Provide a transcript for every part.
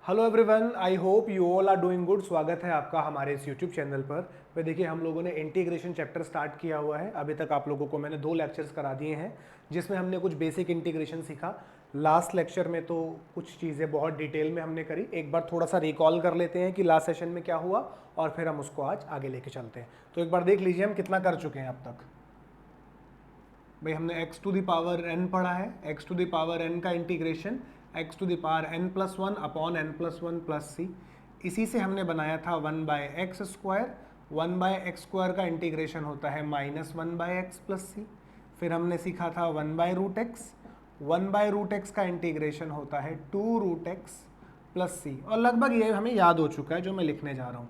Hello everyone, I hope you all are doing good. स्वागत है आपका हमारे इस यूट्यूब चैनल पर देखिए हम लोगों ने इंटीग्रेशन चैप्टर स्टार्ट किया हुआ है। अभी तक आप लोगों को मैंने 2 लेक्चर्स करा दिए हैं जिसमें हमने कुछ बेसिक इंटीग्रेशन सीखा। लास्ट लेक्चर में तो कुछ चीज़ें बहुत डिटेल में हमने करी। एक बार थोड़ा सा रिकॉल कर लेते हैं कि लास्ट सेशन में क्या हुआ और फिर हम उसको आज आगे लेके चलते हैं। तो एक बार देख लीजिए हम कितना कर चुके हैं अब तक। भाई हमने x to the power n पढ़ा है। x to the power n का integration x to the power n+1 upon n+1 plus C. इसी से हमने बनाया था 1/x स्क्वायर। 1/x स्क्वायर का इंटीग्रेशन होता है -1/x प्लस सी। फिर हमने सीखा था 1/√x। 1/√x का इंटीग्रेशन होता है 2√x प्लस सी। और लगभग ये हमें याद हो चुका है जो मैं लिखने जा रहा हूँ,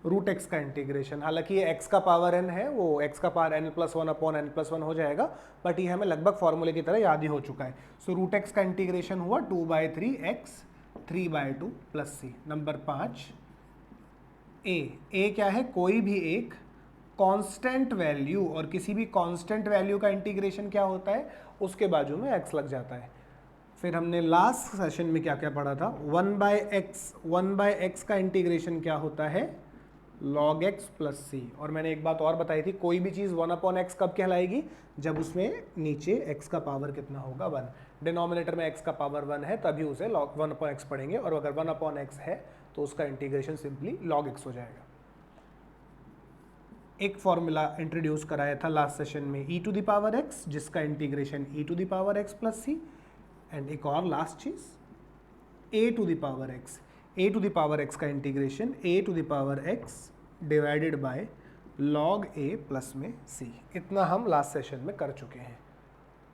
√x का इंटीग्रेशन। हालांकि ये x का पावर n है, वो x का पावर n+1 अपॉन n+1 हो जाएगा, बट ये हमें लगभग फॉर्मूले की तरह याद ही हो चुका है। सो √x का इंटीग्रेशन हुआ 2/3x 3/2 प्लस सी। नंबर 5 ए क्या है? कोई भी एक कांस्टेंट वैल्यू, और किसी भी कांस्टेंट वैल्यू का इंटीग्रेशन क्या होता है, उसके बाजू में x लग जाता है। फिर हमने लास्ट सेशन में क्या क्या पढ़ा था? 1/x का इंटीग्रेशन क्या होता है? log x प्लस सी। और मैंने एक बात और बताई थी, कोई भी चीज़ 1/x कब कहलाएगी? जब उसमें नीचे x का पावर कितना होगा? 1। डिनोमिनेटर में x का पावर 1 है तभी उसे log 1/x पढ़ेंगे, और अगर 1/x है तो उसका इंटीग्रेशन सिंपली log x हो जाएगा। एक फॉर्मूला इंट्रोड्यूस कराया था लास्ट सेशन में e to the power x, जिसका integration e to the power x plus c. And एक और लास्ट चीज़ a to the power x। a to the power x का integration a to the power x divided by log a plus में c। इतना हम last session में कर चुके हैं।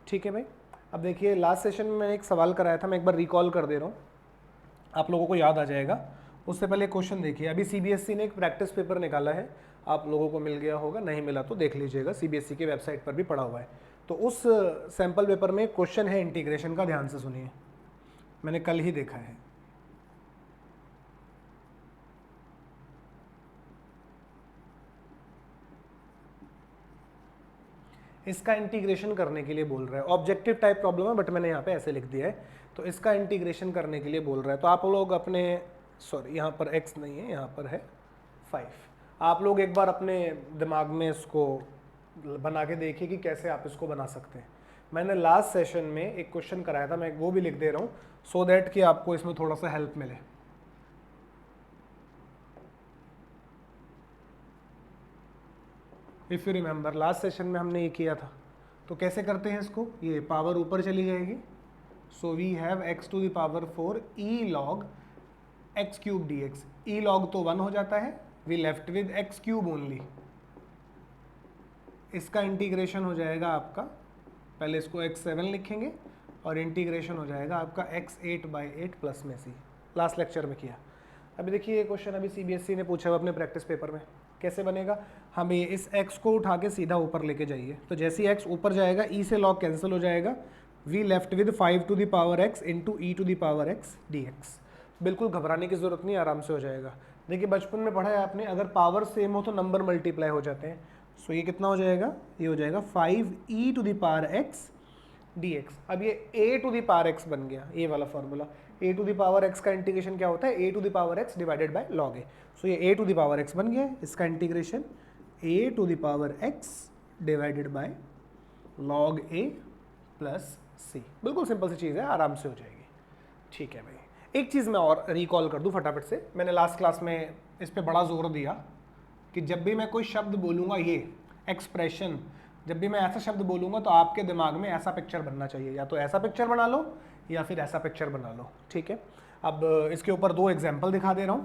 ठीक है भाई। अब देखिए लास्ट सेशन में मैंने एक सवाल कराया था, मैं एक बार रिकॉल कर दे रहा हूँ, आप लोगों को याद आ जाएगा। उससे पहले क्वेश्चन देखिए। अभी सीबीएसई ने एक प्रैक्टिस पेपर निकाला है, आप लोगों को मिल गया होगा, नहीं मिला तो देख लीजिएगा, सीबीएसई के वेबसाइट पर भी पड़ा हुआ है। तो उस सैम्पल पेपर में क्वेश्चन है इंटीग्रेशन का, ध्यान से सुनिए, मैंने कल ही देखा है। इसका इंटीग्रेशन करने के लिए बोल रहा है, ऑब्जेक्टिव टाइप प्रॉब्लम है बट मैंने यहाँ पे ऐसे लिख दिया है। तो इसका इंटीग्रेशन करने के लिए बोल रहा है, तो आप लोग अपने, सॉरी यहाँ पर x नहीं है, यहाँ पर है 5। आप लोग एक बार अपने दिमाग में इसको बना के देखिए कि कैसे आप इसको बना सकते हैं। मैंने लास्ट सेशन में एक क्वेश्चन कराया था, मैं वो भी लिख दे रहा हूँ सो दैट कि आपको इसमें थोड़ा सा हेल्प मिले। If you remember last session में हमने ये किया था। तो कैसे करते हैं इसको? ये पावर ऊपर चली जाएगी, so we have x to the power 4 e log x cube dx। e log तो 1 हो जाता है, we left with x cube only. इसका इंटीग्रेशन हो जाएगा आपका, पहले इसको x7 लिखेंगे और इंटीग्रेशन हो जाएगा आपका x8/8 प्लस में c। लास्ट लेक्चर में किया। अभी देखिए ये क्वेश्चन अभी सीबीएसई ने पूछा हुआ अपने प्रैक्टिस पेपर में, कैसे बनेगा? हम ये इस x को उठा के सीधा ऊपर लेके जाइए, तो जैसे ही x ऊपर जाएगा e से log कैंसिल हो जाएगा, we left with 5 to the power x into e to the power x dx। बिल्कुल घबराने की जरूरत नहीं, आराम से हो जाएगा। देखिए बचपन में पढ़ा है आपने, अगर पावर सेम हो तो नंबर मल्टीप्लाई हो जाते हैं। सो ये कितना हो जाएगा? ये हो जाएगा 5e to the power x dx। अब ये a to the power x बन गया, ये वाला formula. a to the power x का इंटीग्रेशन क्या होता है? a to the power x divided by log a। सो ये a to the power x बन गया, इसका integration a to the power x divided by log a plus c। बिल्कुल सिंपल सी चीज़ है, आराम से हो जाएगी। ठीक है भाई। एक चीज़ मैं और रिकॉल कर दूं फटाफट से, मैंने लास्ट क्लास में इस पर बड़ा जोर दिया कि जब भी मैं कोई शब्द बोलूँगा, ये एक्सप्रेशन, जब भी मैं ऐसा शब्द बोलूँगा तो आपके दिमाग में ऐसा पिक्चर बनना चाहिए, या तो ऐसा पिक्चर बना लो या फिर ऐसा पिक्चर बना लो। ठीक है। अब इसके ऊपर 2 एग्जाम्पल दिखा दे रहा हूँ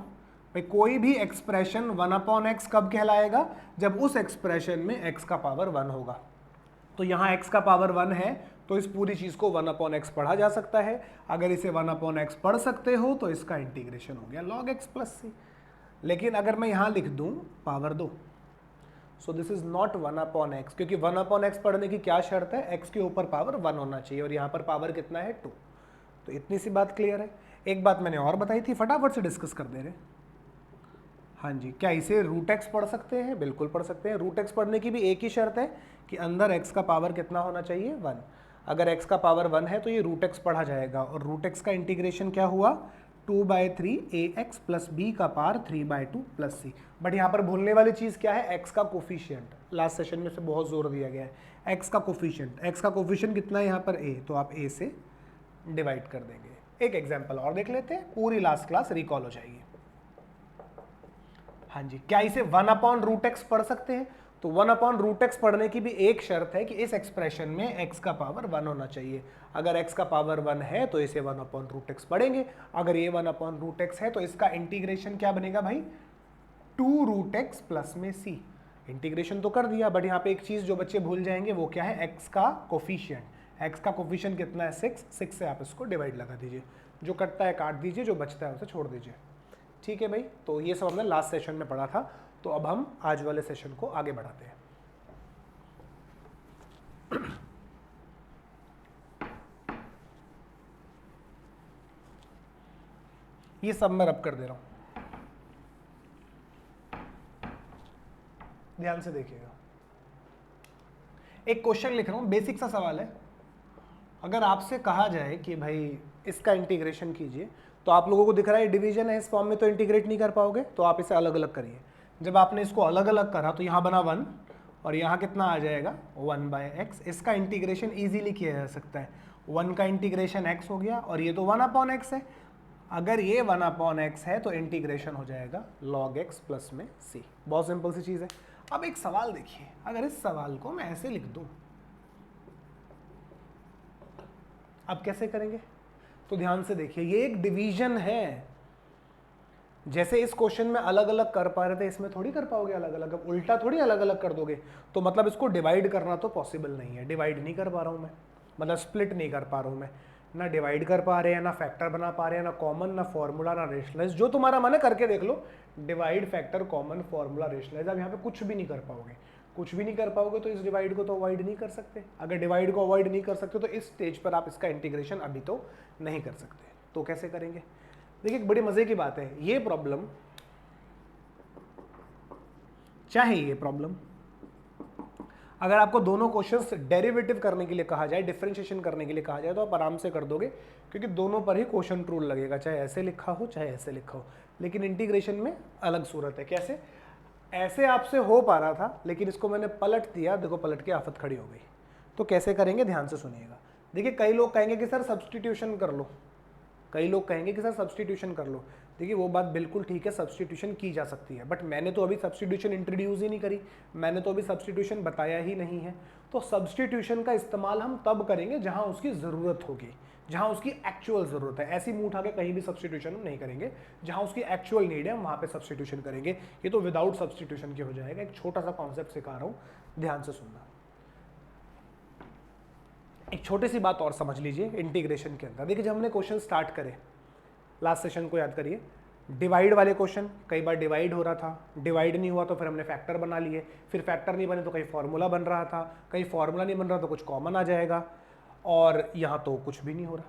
भाई। कोई भी एक्सप्रेशन 1/x कब कहलाएगा? जब उस एक्सप्रेशन में x का पावर 1 होगा। तो यहाँ x का पावर 1 है तो इस पूरी चीज़ को 1/x पढ़ा जा सकता है। अगर इसे 1/x पढ़ सकते हो तो इसका इंटीग्रेशन हो गया log x प्लस सी। लेकिन अगर मैं यहाँ लिख दूँ power 2, so this is not 1/x, क्योंकि 1/x पढ़ने की क्या शर्त है? x के ऊपर पावर 1 होना चाहिए, और यहाँ पर पावर कितना है? 2। तो इतनी सी बात क्लियर है। एक बात मैंने और बताई थी, फटाफट से डिस्कस कर दे रहे। हाँ जी, क्या इसे √x पढ़ सकते हैं? बिल्कुल पढ़ सकते हैं। √x पढ़ने की भी एक ही शर्त है कि अंदर x का पावर कितना होना चाहिए? 1। अगर x का पावर 1 है तो ये √x पढ़ा जाएगा, और √x का इंटीग्रेशन क्या हुआ? 2/3 ax प्लस बी का पावर 3/2 प्लस सी। बट यहाँ पर भूलने वाली चीज़ क्या है, x का कोफिशियंट। लास्ट सेशन में से बहुत जोर दिया गया है x का कोफिशियंट। x का कोफिशियंट कितना है यहाँ पर a, तो आप a से डिवाइड कर देंगे। एक एग्जाम्पल और देख लेते हैं, पूरी लास्ट क्लास रिकॉल हो जाएगी। हाँ जी, क्या इसे 1/√x पढ़ सकते हैं? तो 1/√x पढ़ने की भी एक शर्त है कि इस एक्सप्रेशन में x का पावर 1 होना चाहिए। अगर x का पावर 1 है तो इसे 1/√x पढ़ेंगे। अगर ये 1/√x है तो इसका इंटीग्रेशन क्या बनेगा भाई, 2√x प्लस में c। इंटीग्रेशन तो कर दिया, बट यहाँ पे एक चीज जो बच्चे भूल जाएंगे वो क्या है, x का कोफिशियंट। x का कोफिशियंट कितना है, 6 से आप इसको डिवाइड लगा दीजिए। जो कटता है काट दीजिए, जो बचता है उसे छोड़ दीजिए। ठीक है भाई, तो ये सब हमने लास्ट सेशन में पढ़ा था। तो अब हम आज वाले सेशन को आगे बढ़ाते हैं। ये सब मैं रब कर दे रहा हूं, ध्यान से देखिएगा। एक क्वेश्चन लिख रहा हूं, बेसिक सा सवाल है। अगर आपसे कहा जाए कि भाई इसका इंटीग्रेशन कीजिए, तो आप लोगों को दिख रहा है डिवीजन है, इस फॉर्म में तो इंटीग्रेट नहीं कर पाओगे, तो आप इसे अलग अलग करिए। जब आपने इसको अलग अलग करा तो यहाँ बना 1 और यहाँ कितना आ जाएगा 1/x। इसका इंटीग्रेशन इजीली किया जा सकता है। 1 का इंटीग्रेशन x हो गया और ये तो 1/x है। अगर ये 1/x है तो इंटीग्रेशन हो जाएगा log x प्लस में c। बहुत सिंपल सी चीज़ है। अब एक सवाल देखिए, अगर इस सवाल को मैं ऐसे लिख दूं, अब कैसे करेंगे? तो ध्यान से देखिए, ये एक डिवीजन है। जैसे इस क्वेश्चन में अलग अलग कर पा रहे थे, इसमें थोड़ी कर पाओगे अलग अलग। अब उल्टा थोड़ी अलग अलग कर दोगे, तो मतलब इसको डिवाइड करना तो पॉसिबल नहीं है। डिवाइड नहीं कर पा रहा हूं मैं, मतलब स्प्लिट नहीं कर पा रहा हूं मैं। ना डिवाइड कर पा रहे हैं, ना फैक्टर बना पा रहे हैं, ना कॉमन, ना फॉर्मूला, ना रेशनलाइज। जो तुम्हारा मन है करके देख लो, divide, factor, common, formula, rationalise. अब यहाँ पे कुछ भी नहीं कर पाओगे। कुछ भी नहीं कर पाओगे तो इस डिवाइड को तो अवॉइड नहीं कर सकते। अगर डिवाइड को अवॉइड नहीं कर सकते तो इस स्टेज पर आप इसका इंटीग्रेशन अभी तो नहीं कर सकते। तो कैसे करेंगे? देखिए, एक बड़ी मजे की बात है। ये प्रॉब्लम, चाहे ये प्रॉब्लम, अगर आपको दोनों क्वेश्चंस डेरिवेटिव करने के लिए कहा जाए, डिफरेंशिएशन करने के लिए कहा जाए, तो आप आराम से कर दोगे, क्योंकि दोनों पर ही क्वोशंट रूल लगेगा, चाहे ऐसे लिखा हो चाहे ऐसे लिखा हो। लेकिन इंटीग्रेशन में अलग सूरत है। कैसे? ऐसे आपसे हो पा रहा था, लेकिन इसको मैंने पलट दिया, देखो पलट के आफत खड़ी हो गई। तो कैसे करेंगे, ध्यान से सुनिएगा। देखिए, कई लोग कहेंगे कि सर सब्सटीट्यूशन कर लो, कई लोग कहेंगे कि सर सब्सटीट्यूशन कर लो। देखिए, वो बात बिल्कुल ठीक है, सब्सटीट्यूशन की जा सकती है, बट मैंने तो अभी सब्सटीट्यूशन इंट्रोड्यूस ही नहीं करी, मैंने तो अभी सब्सटीट्यूशन बताया ही नहीं है। तो सब्सटीट्यूशन का इस्तेमाल हम तब करेंगे जहां उसकी ज़रूरत होगी, जहां उसकी एक्चुअल ज़रूरत है। ऐसी मुंह उठा के कहीं भी सब्सटीट्यूशन हम नहीं करेंगे। जहां उसकी एक्चुअल नीड है वहां पे सब्सटीट्यूशन करेंगे। ये तो विदाउट सब्सटीट्यूशन के हो जाएगा। एक छोटा सा कॉन्सेप्ट सिखा रहा हूँ, ध्यान से सुनना। एक छोटी सी बात और समझ लीजिए इंटीग्रेशन के अंदर। देखिए, जब हमने क्वेश्चन स्टार्ट करे, लास्ट सेशन को याद करिए, डिवाइड वाले क्वेश्चन, कई बार डिवाइड हो रहा था, डिवाइड नहीं हुआ तो फिर हमने फैक्टर बना लिए, फिर फैक्टर नहीं बने तो कहीं फॉर्मूला बन रहा था, कहीं फॉर्मूला नहीं बन रहा तो कुछ कॉमन आ जाएगा, और यहाँ तो कुछ भी नहीं हो रहा।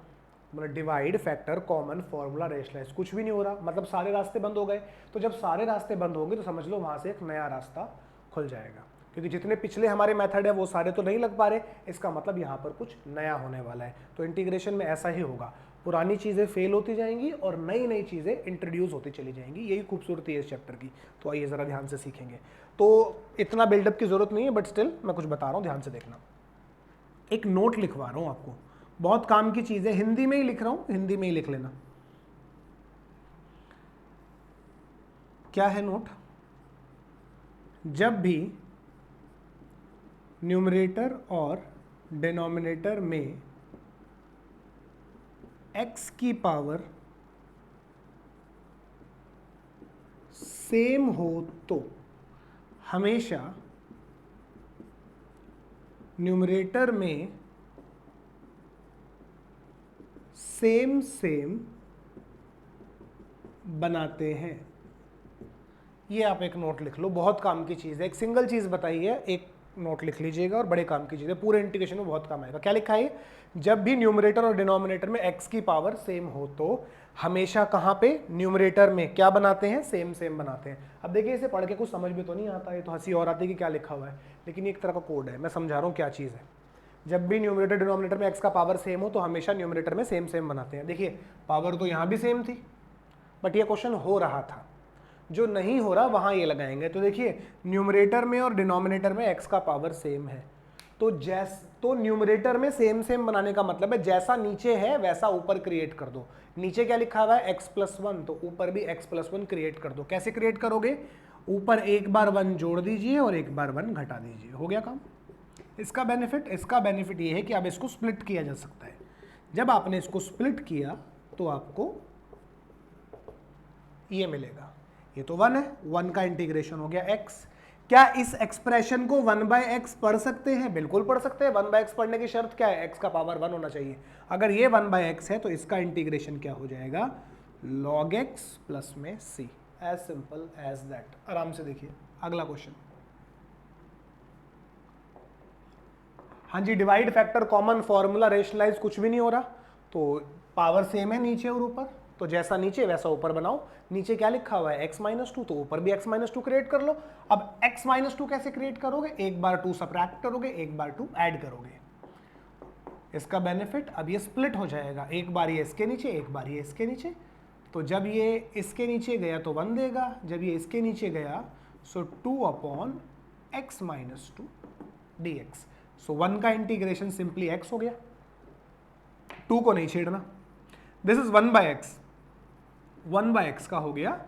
मतलब divide, factor, common, formula, rationalise, कुछ भी नहीं हो रहा, मतलब सारे रास्ते बंद हो गए। तो जब सारे रास्ते बंद होंगे तो समझ लो वहाँ से एक नया रास्ता खुल जाएगा, क्योंकि जितने पिछले हमारे मेथड है वो सारे तो नहीं लग पा रहे। इसका मतलब यहाँ पर कुछ नया होने वाला है। तो इंटीग्रेशन में ऐसा ही होगा, पुरानी चीज़ें फेल होती जाएंगी और नई नई चीज़ें इंट्रोड्यूस होती चली जाएंगी। यही खूबसूरती है इस चैप्टर की। तो आइए ज़रा ध्यान से सीखेंगे। तो इतना बिल्डअप की ज़रूरत नहीं है, बट स्टिल मैं कुछ बता रहा हूँ, ध्यान से देखना। एक नोट लिखवा रहा हूँ आपको, बहुत काम की चीज़ है, हिंदी में ही लिख रहा हूँ, हिंदी में ही लिख लेना। क्या है नोट? जब भी न्यूमरेटर और डिनोमिनेटर में x की पावर सेम हो तो हमेशा न्यूमरेटर में सेम सेम बनाते हैं। ये आप एक नोट लिख लो, बहुत काम की चीज़ है। एक सिंगल चीज़ बताई है, एक नोट लिख लीजिएगा, और बड़े काम की चीज़ है, पूरे इंटीग्रेशन में बहुत काम आएगा। क्या लिखा है? जब भी न्यूमरेटर और डिनोमिनेटर में x की पावर सेम हो तो हमेशा कहाँ पे, न्यूमरेटर में क्या बनाते हैं, सेम सेम बनाते हैं। अब देखिए, इसे पढ़ के कुछ समझ में तो नहीं आता है, तो हंसी और आती है कि क्या लिखा हुआ है, लेकिन एक तरह का कोड है, मैं समझा रहा हूँ क्या चीज़ है। जब भी न्यूमरेटर डिनोमिनेटर में x का पावर सेम हो तो हमेशा न्यूमरेटर में सेम सेम बनाते हैं। देखिए, पावर तो यहाँ भी सेम थी, बट ये क्वेश्चन हो रहा था, जो नहीं हो रहा वहां ये लगाएंगे। तो देखिए न्यूमरेटर में और डिनोमिनेटर में x का पावर सेम है, तो न्यूमरेटर में सेम सेम बनाने का मतलब है जैसा नीचे है वैसा ऊपर क्रिएट कर दो। नीचे क्या लिखा हुआ है x+1, तो ऊपर भी x+1 क्रिएट कर दो। कैसे क्रिएट करोगे? ऊपर एक बार 1 जोड़ दीजिए और एक बार 1 घटा दीजिए, हो गया काम। इसका बेनिफिट ये है कि अब इसको स्प्लिट किया जा सकता है। जब आपने इसको स्प्लिट किया तो आपको ये मिलेगा, ये तो 1 है, 1 का इंटीग्रेशन हो गया x। क्या इस एक्सप्रेशन को 1/x पढ़ सकते हैं? बिल्कुल पढ़ सकते हैं। 1/x पढ़ने की शर्त क्या है? x का पावर 1 होना चाहिए। अगर ये 1/x है तो इसका इंटीग्रेशन क्या हो जाएगा? log x प्लस में c, as simple as that. आराम से देखिए अगला क्वेश्चन। हाँ जी, divide factor common formula rationalise कुछ भी नहीं हो रहा, तो पावर सेम है नीचे और ऊपर, तो जैसा नीचे वैसा ऊपर बनाओ। नीचे क्या लिखा हुआ है? x-2, तो ऊपर भी x-2 क्रिएट कर लो। अब x-2 कैसे क्रिएट करोगे? एक बार 2 सब्ट्रैक्ट करोगे, एक बार 2 ऐड करोगे। इसका बेनिफिट, अब ये स्प्लिट हो जाएगा, एक बार ये इसके नीचे, एक बार ये इसके नीचे। तो जब ये इसके नीचे गया तो 1 देगा, जब ये इसके नीचे गया सो 2/x-2 dx। सो 1 का इंटीग्रेशन सिंपली x हो गया, 2 को नहीं छेड़ना। दिस इज 1/x, 1/x का हो गया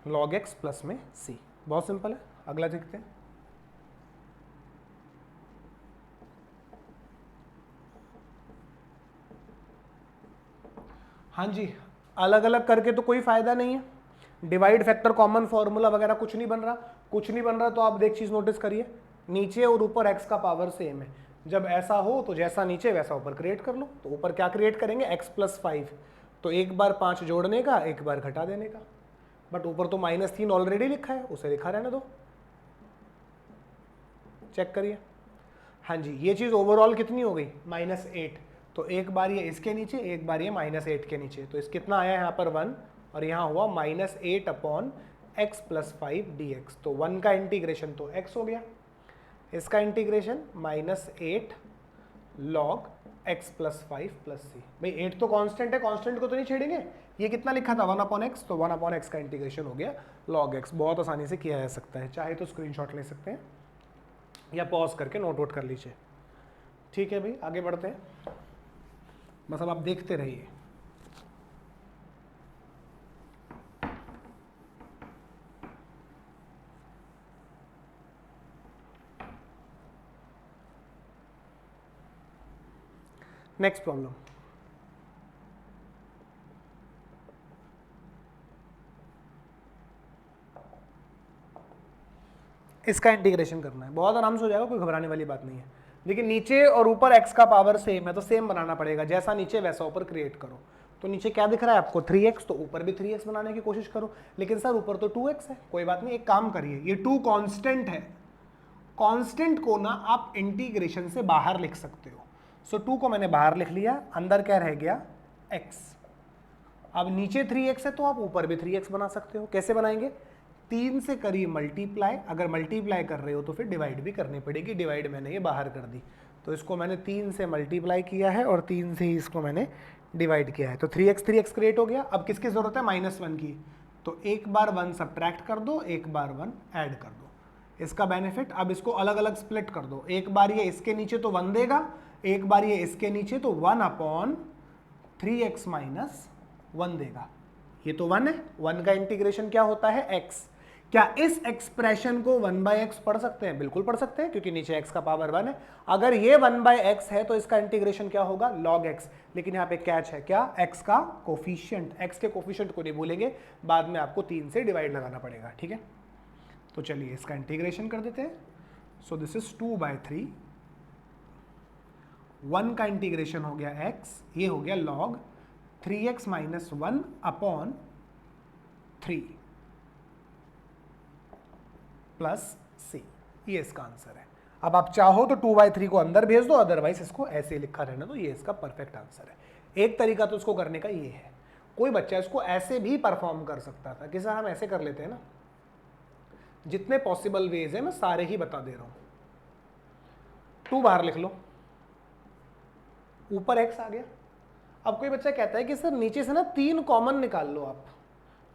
log x प्लस में c। बहुत सिंपल है। अगला देखते हैं। हाँ जी, अलग अलग करके तो कोई फायदा नहीं है। डिवाइड फैक्टर कॉमन फॉर्मूला वगैरह कुछ नहीं बन रहा, तो आप एक चीज नोटिस करिए, नीचे और ऊपर x का पावर सेम है। जब ऐसा हो तो जैसा नीचे वैसा ऊपर क्रिएट कर लो। तो ऊपर क्या क्रिएट करेंगे? x+5, तो एक बार 5 जोड़ने का, एक बार घटा देने का। बट ऊपर तो -3 ऑलरेडी लिखा है, उसे लिखा रहने दो, चेक करिए। हाँ जी, ये चीज ओवरऑल कितनी हो गई? -8। तो एक बार ये इसके नीचे, एक बार ये -8 के नीचे, तो इस कितना आया यहाँ पर 1, और यहाँ हुआ -8/x+5 dx। तो 1 का इंटीग्रेशन तो x हो गया, इसका इंटीग्रेशन -8 log x+5 + c। भाई 8 तो कांस्टेंट है, कांस्टेंट को तो नहीं छेड़ेंगे। ये कितना लिखा था? 1/x, तो 1/x का इंटीग्रेशन हो गया log x। बहुत आसानी से किया जा सकता है, चाहे तो स्क्रीनशॉट ले सकते हैं या पॉज करके नोट आउट कर लीजिए। ठीक है भाई, आगे बढ़ते हैं, बस अब आप देखते रहिए। नेक्स्ट प्रॉब्लम, इसका इंटीग्रेशन करना है। बहुत आराम से हो जाएगा, कोई घबराने वाली बात नहीं है। लेकिन नीचे और ऊपर x का पावर सेम है, तो सेम बनाना पड़ेगा, जैसा नीचे वैसा ऊपर क्रिएट करो। तो नीचे क्या दिख रहा है आपको? 3x, तो ऊपर भी 3x बनाने की कोशिश करो। लेकिन सर ऊपर तो 2x है, कोई बात नहीं, एक काम करिए, ये 2 कांस्टेंट है, कांस्टेंट को ना आप इंटीग्रेशन से बाहर लिख सकते हो। सो 2 को मैंने बाहर लिख लिया, अंदर क्या रह गया? x। अब नीचे 3x है तो आप ऊपर भी 3x बना सकते हो। कैसे बनाएंगे? 3 से करिए मल्टीप्लाई, अगर मल्टीप्लाई कर रहे हो तो फिर डिवाइड भी करनी पड़ेगी। डिवाइड मैंने ये बाहर कर दी, तो इसको मैंने 3 से मल्टीप्लाई किया है और 3 से ही इसको मैंने डिवाइड किया है। तो 3x क्रिएट हो गया। अब किसकी जरूरत है? -1 की, तो एक बार 1 सब्ट्रैक्ट कर दो, एक बार 1 ऐड कर दो। इसका बेनिफिट, अब इसको अलग अलग स्प्लिट कर दो। एक बार ये इसके नीचे तो 1 देगा, एक बार ये इसके नीचे तो 1/3x - 1 देगा। ये तो 1 है, 1 का इंटीग्रेशन क्या होता है? x। क्या इस एक्सप्रेशन को 1/x पढ़ सकते हैं? बिल्कुल पढ़ सकते हैं, क्योंकि नीचे x का पावर 1 है। अगर ये 1/x है तो इसका इंटीग्रेशन क्या होगा? log x। लेकिन यहाँ पे कैच है, क्या? x का कोफिशिएंट, x के कोफिशिएंट को नहीं भूलेंगे, बाद में आपको 3 से डिवाइड लगाना पड़ेगा। ठीक है, तो चलिए इसका इंटीग्रेशन कर देते हैं। सो दिस इज 2/3, 1 का इंटीग्रेशन हो गया x, ये हो गया log 3x - 1/3 प्लस c। ये इसका आंसर है। अब आप चाहो तो 2/3 को अंदर भेज दो, अदरवाइज इसको ऐसे लिखा रहना दो। ये इसका परफेक्ट आंसर है। एक तरीका तो इसको करने का ये है, कोई बच्चा इसको ऐसे भी परफॉर्म कर सकता था कि सर हम ऐसे कर लेते हैं ना। जितने पॉसिबल वेज है मैं सारे ही बता दे रहा हूं। 2 बाहर लिख लो, ऊपर x आ गया, अब कोई बच्चा कहता है कि सर नीचे से ना 3 कॉमन निकाल लो आप,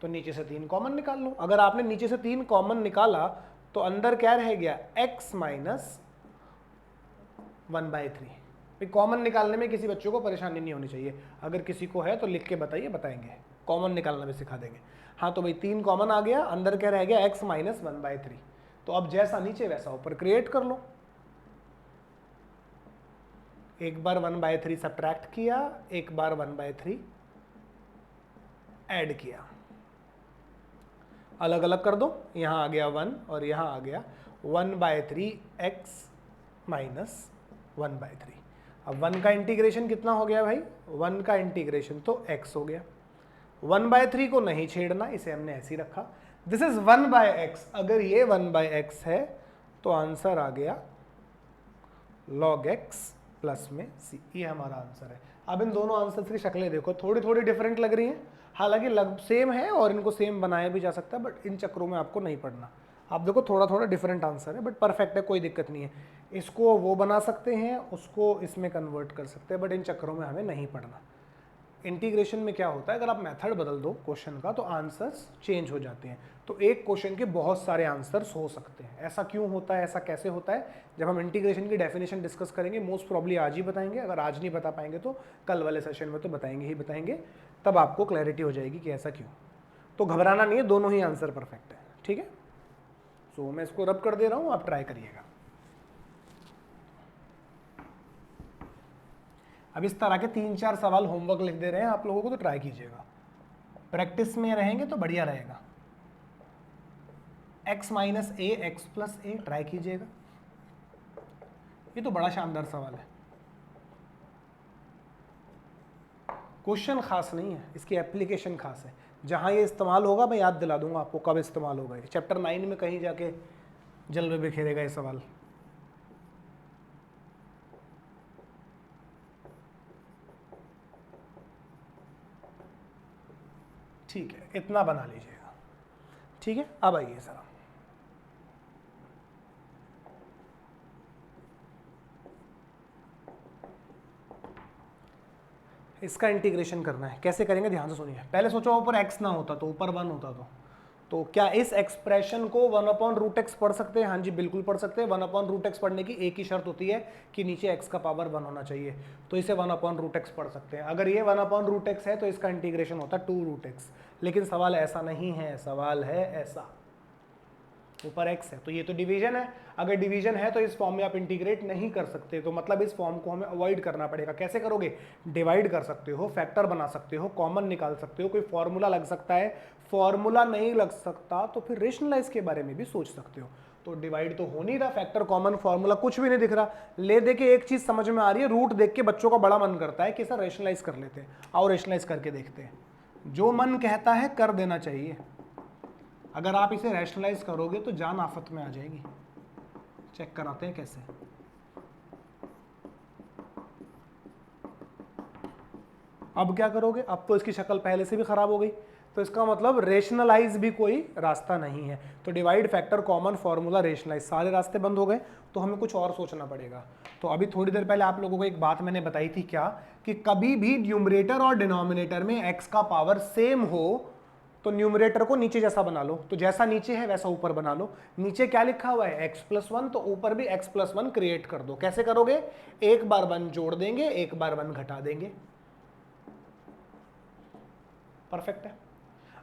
तो नीचे से 3 कॉमन निकाल लो। अगर आपने नीचे से 3 कॉमन निकाला तो अंदर क्या रह गया, x माइनस 1/3। कॉमन निकालने में किसी बच्चों को परेशानी नहीं होनी चाहिए, अगर किसी को है तो लिख के बताइए, बताएंगे, कॉमन निकालना भी सिखा देंगे। हाँ तो भाई 3 कॉमन आ गया, अंदर क्या रह गया, x माइनस 1/3। तो अब जैसा नीचे वैसा ऊपर क्रिएट कर लो। एक बार 1/3 सब्ट्रैक्ट किया, एक बार 1/3 ऐड किया, अलग अलग कर दो। यहाँ आ गया 1 और यहाँ आ गया 1/3 x माइनस 1/3। अब 1 का इंटीग्रेशन कितना हो गया भाई, 1 का इंटीग्रेशन तो x हो गया। 1/3 को नहीं छेड़ना, इसे हमने ऐसे ही रखा। This is 1/x। अगर ये 1/x है तो आंसर आ गया log x प्लस में c। ये हमारा आंसर है। अब इन दोनों आंसर्स की शक्लें देखो, थोड़ी थोड़ी डिफरेंट लग रही हैं, हालांकि लग सेम है और इनको सेम बनाया भी जा सकता है, बट इन चक्रों में आपको नहीं पढ़ना। आप देखो थोड़ा थोड़ा डिफरेंट आंसर है, बट परफेक्ट है, कोई दिक्कत नहीं है। इसको वो बना सकते हैं, उसको इसमें कन्वर्ट कर सकते हैं, बट इन चक्रों में हमें नहीं पढ़ना। इंटीग्रेशन में क्या होता है, अगर आप मेथड बदल दो क्वेश्चन का तो आंसर्स चेंज हो जाते हैं। तो एक क्वेश्चन के बहुत सारे आंसर्स हो सकते हैं। ऐसा क्यों होता है, ऐसा कैसे होता है, जब हम इंटीग्रेशन की डेफिनेशन डिस्कस करेंगे, मोस्ट प्रॉब्ली आज ही बताएंगे। अगर आज नहीं बता पाएंगे तो कल वाले सेशन में तो बताएंगे ही बताएंगे, तब आपको क्लैरिटी हो जाएगी कि ऐसा क्यों। तो घबराना नहीं है, दोनों ही आंसर परफेक्ट है, ठीक है। सो मैं इसको रब कर दे रहा हूँ, आप ट्राई करिएगा। अब इस तरह के 3-4 सवाल होमवर्क लिख दे रहे हैं आप लोगों को, तो ट्राई कीजिएगा, प्रैक्टिस में रहेंगे तो बढ़िया रहेगा। x माइनस ए एक्स प्लस ए ट्राई कीजिएगा, ये तो बड़ा शानदार सवाल है। क्वेश्चन खास नहीं है, इसकी एप्लीकेशन खास है। जहां ये इस्तेमाल होगा मैं याद दिला दूंगा आपको कब इस्तेमाल होगा। चैप्टर 9 में कहीं जाके जलवे बिखेरेगा ये सवाल। ठीक है, इतना बना लीजिएगा, ठीक है। अब आइए जरा, इसका इंटीग्रेशन करना है। कैसे करेंगे ध्यान से सुनिए। पहले सोचो ऊपर x ना होता तो, ऊपर 1 होता तो क्या इस एक्सप्रेशन को 1/√x पढ़ सकते हैं? हाँ जी बिल्कुल पढ़ सकते हैं। 1/√x पढ़ने की एक ही शर्त होती है कि नीचे x का पावर 1 होना चाहिए, तो इसे 1/√x पढ़ सकते हैं। अगर ये 1/√x है तो इसका इंटीग्रेशन होता है 2√x। लेकिन सवाल ऐसा नहीं है, सवाल है ऐसा, ऊपर x है तो ये तो डिवीजन है। अगर डिवीजन है तो इस फॉर्म में आप इंटीग्रेट नहीं कर सकते, तो मतलब इस फॉर्म को हमें अवॉइड करना पड़ेगा। कैसे करोगे? डिवाइड कर सकते हो, फैक्टर बना सकते हो, कॉमन निकाल सकते हो, कोई फॉर्मूला लग सकता है। फॉर्मूला नहीं लग सकता तो फिर रेशनलाइज के बारे में भी सोच सकते हो। तो डिवाइड तो हो नहीं रहा, फैक्टर, कॉमन, फॉर्मूला कुछ भी नहीं दिख रहा। ले दे के एक चीज समझ में आ रही है, रूट देख के बच्चों का बड़ा मन करता है कि सर रेशनलाइज कर लेते हैं, आओ रेशनलाइज करके देखते हैं। जो मन कहता है कर देना चाहिए। अगर आप इसे रैशनलाइज करोगे तो जान आफत में आ जाएगी। चेक कराते हैं कैसे। अब क्या करोगे? अब तो इसकी शक्ल पहले से भी खराब हो गई, तो इसका मतलब रेशनलाइज भी कोई रास्ता नहीं है। तो divide, factor, common, formula, rationalise सारे रास्ते बंद हो गए, तो हमें कुछ और सोचना पड़ेगा। तो अभी थोड़ी देर पहले आप लोगों को एक बात मैंने बताई थी, क्या कि कभी भी न्यूमरेटर और डिनोमिनेटर में x का पावर सेम हो तो न्यूमरेटर को नीचे जैसा बना लो, तो जैसा नीचे है वैसा ऊपर बना लो। नीचे क्या लिखा हुआ है? x+1, तो ऊपर भी x+1 क्रिएट कर दो। कैसे करोगे? एक बार 1 जोड़ देंगे, एक बार 1 घटा देंगे। परफेक्ट है।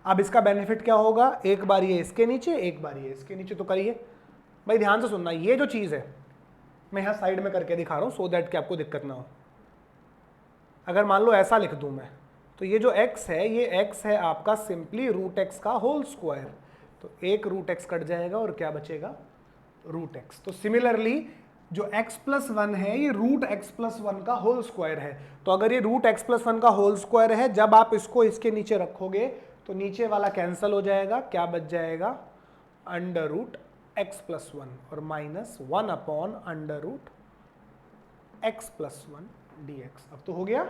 अब इसका बेनिफिट क्या होगा? एक बार ये इसके नीचे, एक बार ये इसके नीचे। तो करिए भाई, ध्यान से सुनना। ये जो चीज है मैं यहां साइड में करके दिखा रहा हूं सो दैट कि आपको दिक्कत ना हो। अगर मान लो ऐसा लिख दूं मैं, तो ये जो x है, ये x है आपका सिंपली √x का होल स्क्वायर। तो एक √x कट जाएगा और क्या बचेगा? √x। तो सिमिलरली जो x+1 है ये √x+1 का होल स्क्वायर है। तो अगर ये √x+1 का होल स्क्वायर है, जब आप इसको इसके नीचे रखोगे तो नीचे वाला कैंसिल हो जाएगा, क्या बच जाएगा? √x+1 और -1/√x+1 dx। अब तो हो गया।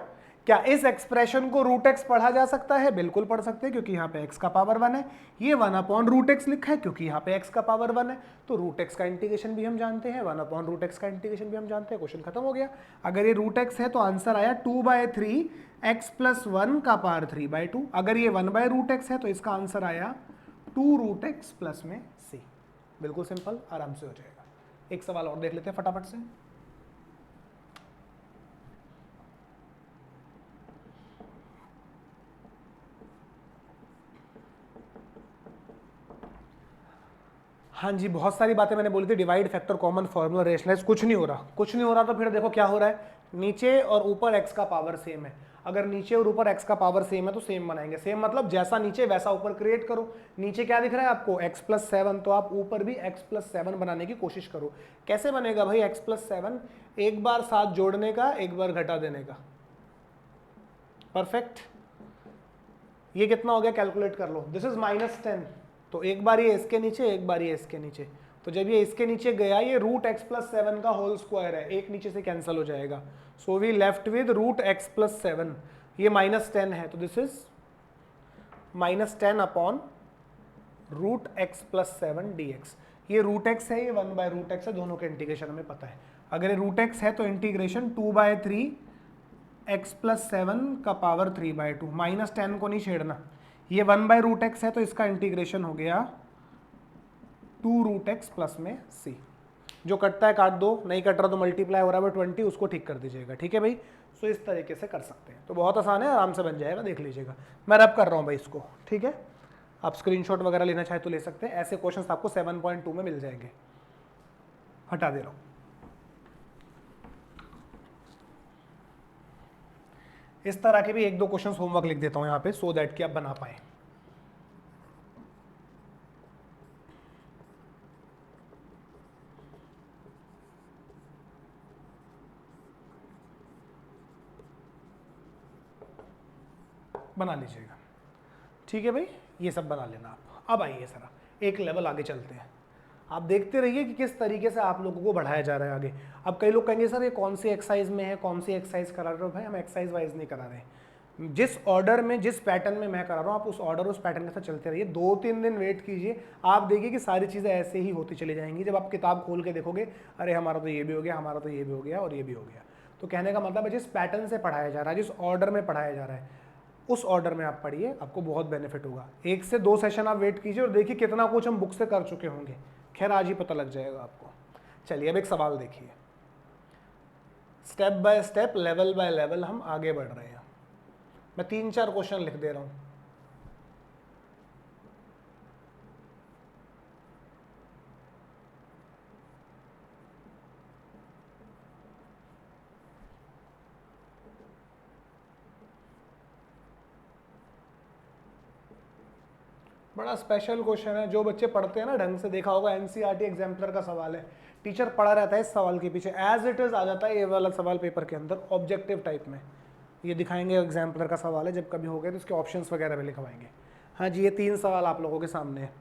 क्या इस एक्सप्रेशन को √x पढ़ा जा सकता है? बिल्कुल पढ़ सकते हैं, क्योंकि यहाँ पे x का पावर 1 है। ये 1/√x लिखा है क्योंकि यहाँ पे x का पावर 1 है। तो √x का इंटीग्रेशन भी हम जानते हैं, 1/√x का इंटीग्रेशन भी हम जानते हैं। क्वेश्चन खत्म हो गया। अगर ये √x है तो आंसर आया 2/3 x प्लस 1 का पावर 3/2। अगर ये 1/√x है तो इसका आंसर आया 2√x प्लस में c। बिल्कुल सिंपल, आराम से हो जाएगा। एक सवाल और देख लेते हैं फटाफट से। हाँ जी, बहुत सारी बातें मैंने बोली थी, divide, factor, common, formula, rationalise, कुछ नहीं हो रहा, कुछ नहीं हो रहा। तो फिर देखो क्या हो रहा है, नीचे और ऊपर x का पावर सेम है। अगर नीचे और ऊपर x का पावर सेम है तो सेम बनाएंगे। सेम मतलब जैसा नीचे वैसा ऊपर क्रिएट करो। नीचे क्या दिख रहा है आपको, x प्लस 7, तो आप ऊपर भी x प्लस 7 बनाने की कोशिश करो। कैसे बनेगा भाई x प्लस 7? एक बार साथ जोड़ने का, एक बार घटा देने का। परफेक्ट। ये कितना हो गया, कैलकुलेट कर लो। दिस इज -10, तो एक बार ये इसके नीचे, एक बार ये इसके नीचे। तो जब ये इसके नीचे गया, ये रूट एक्स प्लस 7 का होल स्क्वायर है, एक नीचे से कैंसिल हो जाएगा। So we left with root x plus 7। ये -10 है, तो this is -10 upon root x plus 7 dx। ये रूट एक्स है, ये 1/√x है, दोनों के इंटीग्रेशन हमें पता है। अगर ये रूट एक्स है तो इंटीग्रेशन 2/3 x प्लस 7 का पावर 3/2। -10 को नहीं छेड़ना। ये 1/√x है तो इसका इंटीग्रेशन हो गया 2√x प्लस में c। जो कटता है काट दो, नहीं कट रहा तो मल्टीप्लाई हो रहा है 20, उसको ठीक कर दीजिएगा। ठीक है भाई, सो इस तरीके से कर सकते हैं। तो बहुत आसान है, आराम से बन जाएगा, देख लीजिएगा। मैं रब कर रहा हूँ भाई इसको, ठीक है। आप स्क्रीनशॉट वगैरह लेना चाहे तो ले सकते हैं। ऐसे क्वेश्चंस आपको 7.2 में मिल जाएंगे। हटा दे रहा हूँ। इस तरह के भी 1-2 क्वेश्चंस होमवर्क लिख देता हूँ यहाँ पे, सो दैट कि आप बना पाए। बना लीजिएगा, ठीक है भाई, ये सब बना लेना आप। अब आइए सर एक लेवल आगे चलते हैं। आप देखते रहिए कि किस तरीके से आप लोगों को बढ़ाया जा रहा है आगे। अब कई लोग कहेंगे सर ये कौन सी एक्सरसाइज में है, कौन सी एक्सरसाइज करा रहे हो? भाई हम एक्सरसाइज वाइज नहीं करा रहे, जिस ऑर्डर में, जिस पैटर्न में मैं करा रहा हूँ, आप उस ऑर्डर, उस पैटर्न के साथ चलते रहिए। 2-3 दिन वेट कीजिए, आप देखिए कि सारी चीज़ें ऐसे ही होती चली जाएंगी। जब आप किताब खोल के देखोगे, अरे हमारा तो ये भी हो गया, हमारा तो ये भी हो गया और ये भी हो गया। तो कहने का मतलब है जिस पैटर्न से पढ़ाया जा रहा है, जिस ऑर्डर में पढ़ाया जा रहा है, उस ऑर्डर में आप पढ़िए, आपको बहुत बेनिफिट होगा। 1 से 2 सेशन आप वेट कीजिए और देखिए कितना कुछ हम बुक से कर चुके होंगे। खैर आज ही पता लग जाएगा आपको। चलिए अब एक सवाल देखिए। Step by step, level by level हम आगे बढ़ रहे हैं। मैं 3-4 क्वेश्चन लिख दे रहा हूं। बड़ा स्पेशल क्वेश्चन है। जो बच्चे पढ़ते हैं ना ढंग से, देखा होगा एनसीईआरटी एग्जाम्पलर का सवाल है, टीचर पढ़ा रहता है इस सवाल के पीछे, एज इट इज आ जाता है ये वाला सवाल पेपर के अंदर ऑब्जेक्टिव टाइप में। ये दिखाएंगे एग्जाम्पलर का सवाल है, जब कभी हो गया तो इसके ऑप्शंस वगैरह भी लिखवाएंगे। हाँ जी, ये 3 सवाल आप लोगों के सामने है,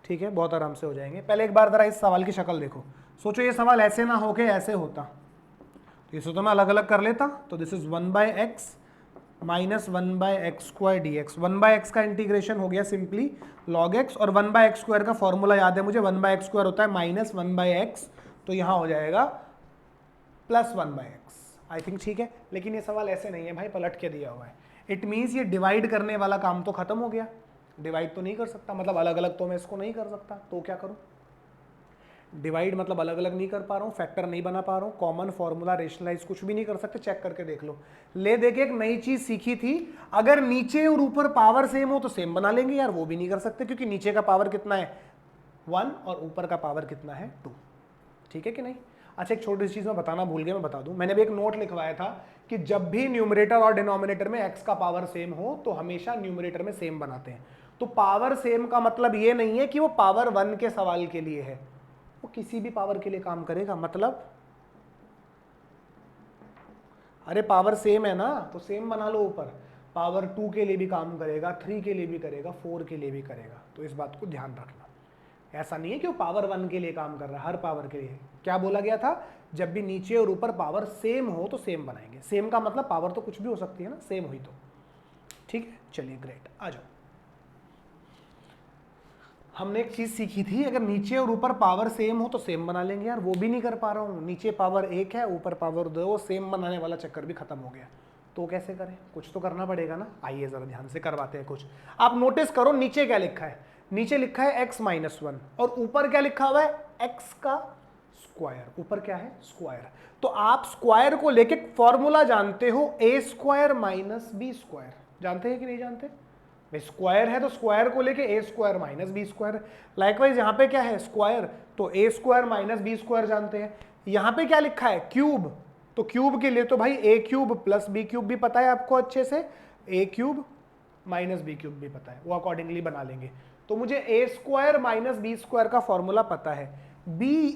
ठीक है, बहुत आराम से हो जाएंगे। पहले एक बार जरा इस सवाल की शक्ल देखो। सोचो ये सवाल ऐसे ना होके ऐसे होता, तो इसे तो मैं अलग अलग कर लेता। तो this is 1/x minus 1/x² dx। 1/x का इंटीग्रेशन हो गया सिंपली log x, और 1/x² का फॉर्मूला याद है मुझे, 1/x² होता है माइनस 1/x, तो यहाँ हो जाएगा प्लस 1/x। आई थिंक ठीक है। लेकिन ये सवाल ऐसे नहीं है भाई, पलट के दिया हुआ है। इट मीन्स ये डिवाइड करने वाला काम तो खत्म हो गया। डिवाइड तो नहीं कर सकता, मतलब अलग अलग तो मैं इसको नहीं कर सकता, तो क्या करूँ? डिवाइड मतलब अलग अलग नहीं कर पा रहा हूँ, फैक्टर नहीं बना पा रहा हूँ, कॉमन फॉर्मूला, रेशनलाइज कुछ भी नहीं कर सकते। चेक करके देख लो। ले देके एक नई चीज सीखी थी, अगर नीचे और ऊपर पावर सेम हो तो सेम बना लेंगे यार, वो भी नहीं कर सकते क्योंकि नीचे का पावर कितना है 1 और ऊपर का पावर कितना है 2। ठीक है कि नहीं? अच्छा एक छोटी सी चीज मैं बताना भूल गया, मैं बता दूं। मैंने भी एक नोट लिखवाया था कि जब भी न्यूमरेटर और डिनोमिनेटर में x का पावर सेम हो तो हमेशा न्यूमरेटर में सेम बनाते हैं। तो पावर सेम का मतलब ये नहीं है कि वो पावर 1 के सवाल के लिए है, वो किसी भी पावर के लिए काम करेगा। मतलब अरे पावर सेम है ना, तो सेम बना लो ऊपर। पावर 2 के लिए भी काम करेगा, 3 के लिए भी करेगा, 4 के लिए भी करेगा। तो इस बात को ध्यान रखना। ऐसा नहीं है कि वो पावर 1 के लिए काम कर रहा है, हर पावर के लिए। क्या बोला गया था? जब भी नीचे और ऊपर पावर सेम हो तो सेम बनाएंगे। सेम का मतलब पावर तो कुछ भी हो सकती है ना, सेम हुई तो। ठीक है, चलिए ग्रेट, आ जाओ। हमने एक चीज सीखी थी, अगर नीचे और ऊपर पावर सेम हो तो सेम बना लेंगे यार, वो भी नहीं कर पा रहा हूँ। नीचे पावर 1 है, ऊपर पावर 2, वो सेम बनाने वाला चक्कर भी खत्म हो गया। तो कैसे करें, कुछ तो करना पड़ेगा ना। आइए जरा ध्यान से करवाते हैं कुछ। आप नोटिस करो नीचे क्या लिखा है, नीचे लिखा है x माइनस 1 और ऊपर क्या लिखा हुआ है x का स्क्वायर, ऊपर क्या है स्क्वायर। तो आप स्क्वायर को लेके फॉर्मूला जानते हो a square minus b square, जानते हैं कि नहीं जानते? भाई स्क्वायर है तो स्क्वायर को लेके a square minus b square. Likewise यहाँ पे क्या है स्क्वायर, तो a square minus b square जानते हैं। यहाँ पे क्या लिखा है क्यूब, तो क्यूब के लिए तो भाई a cube plus B cube भी पता है आपको अच्छे से, a cube minus B cube भी पता है, वो अकॉर्डिंगली बना लेंगे। तो मुझे a square minus b square का फॉर्मूला पता है, b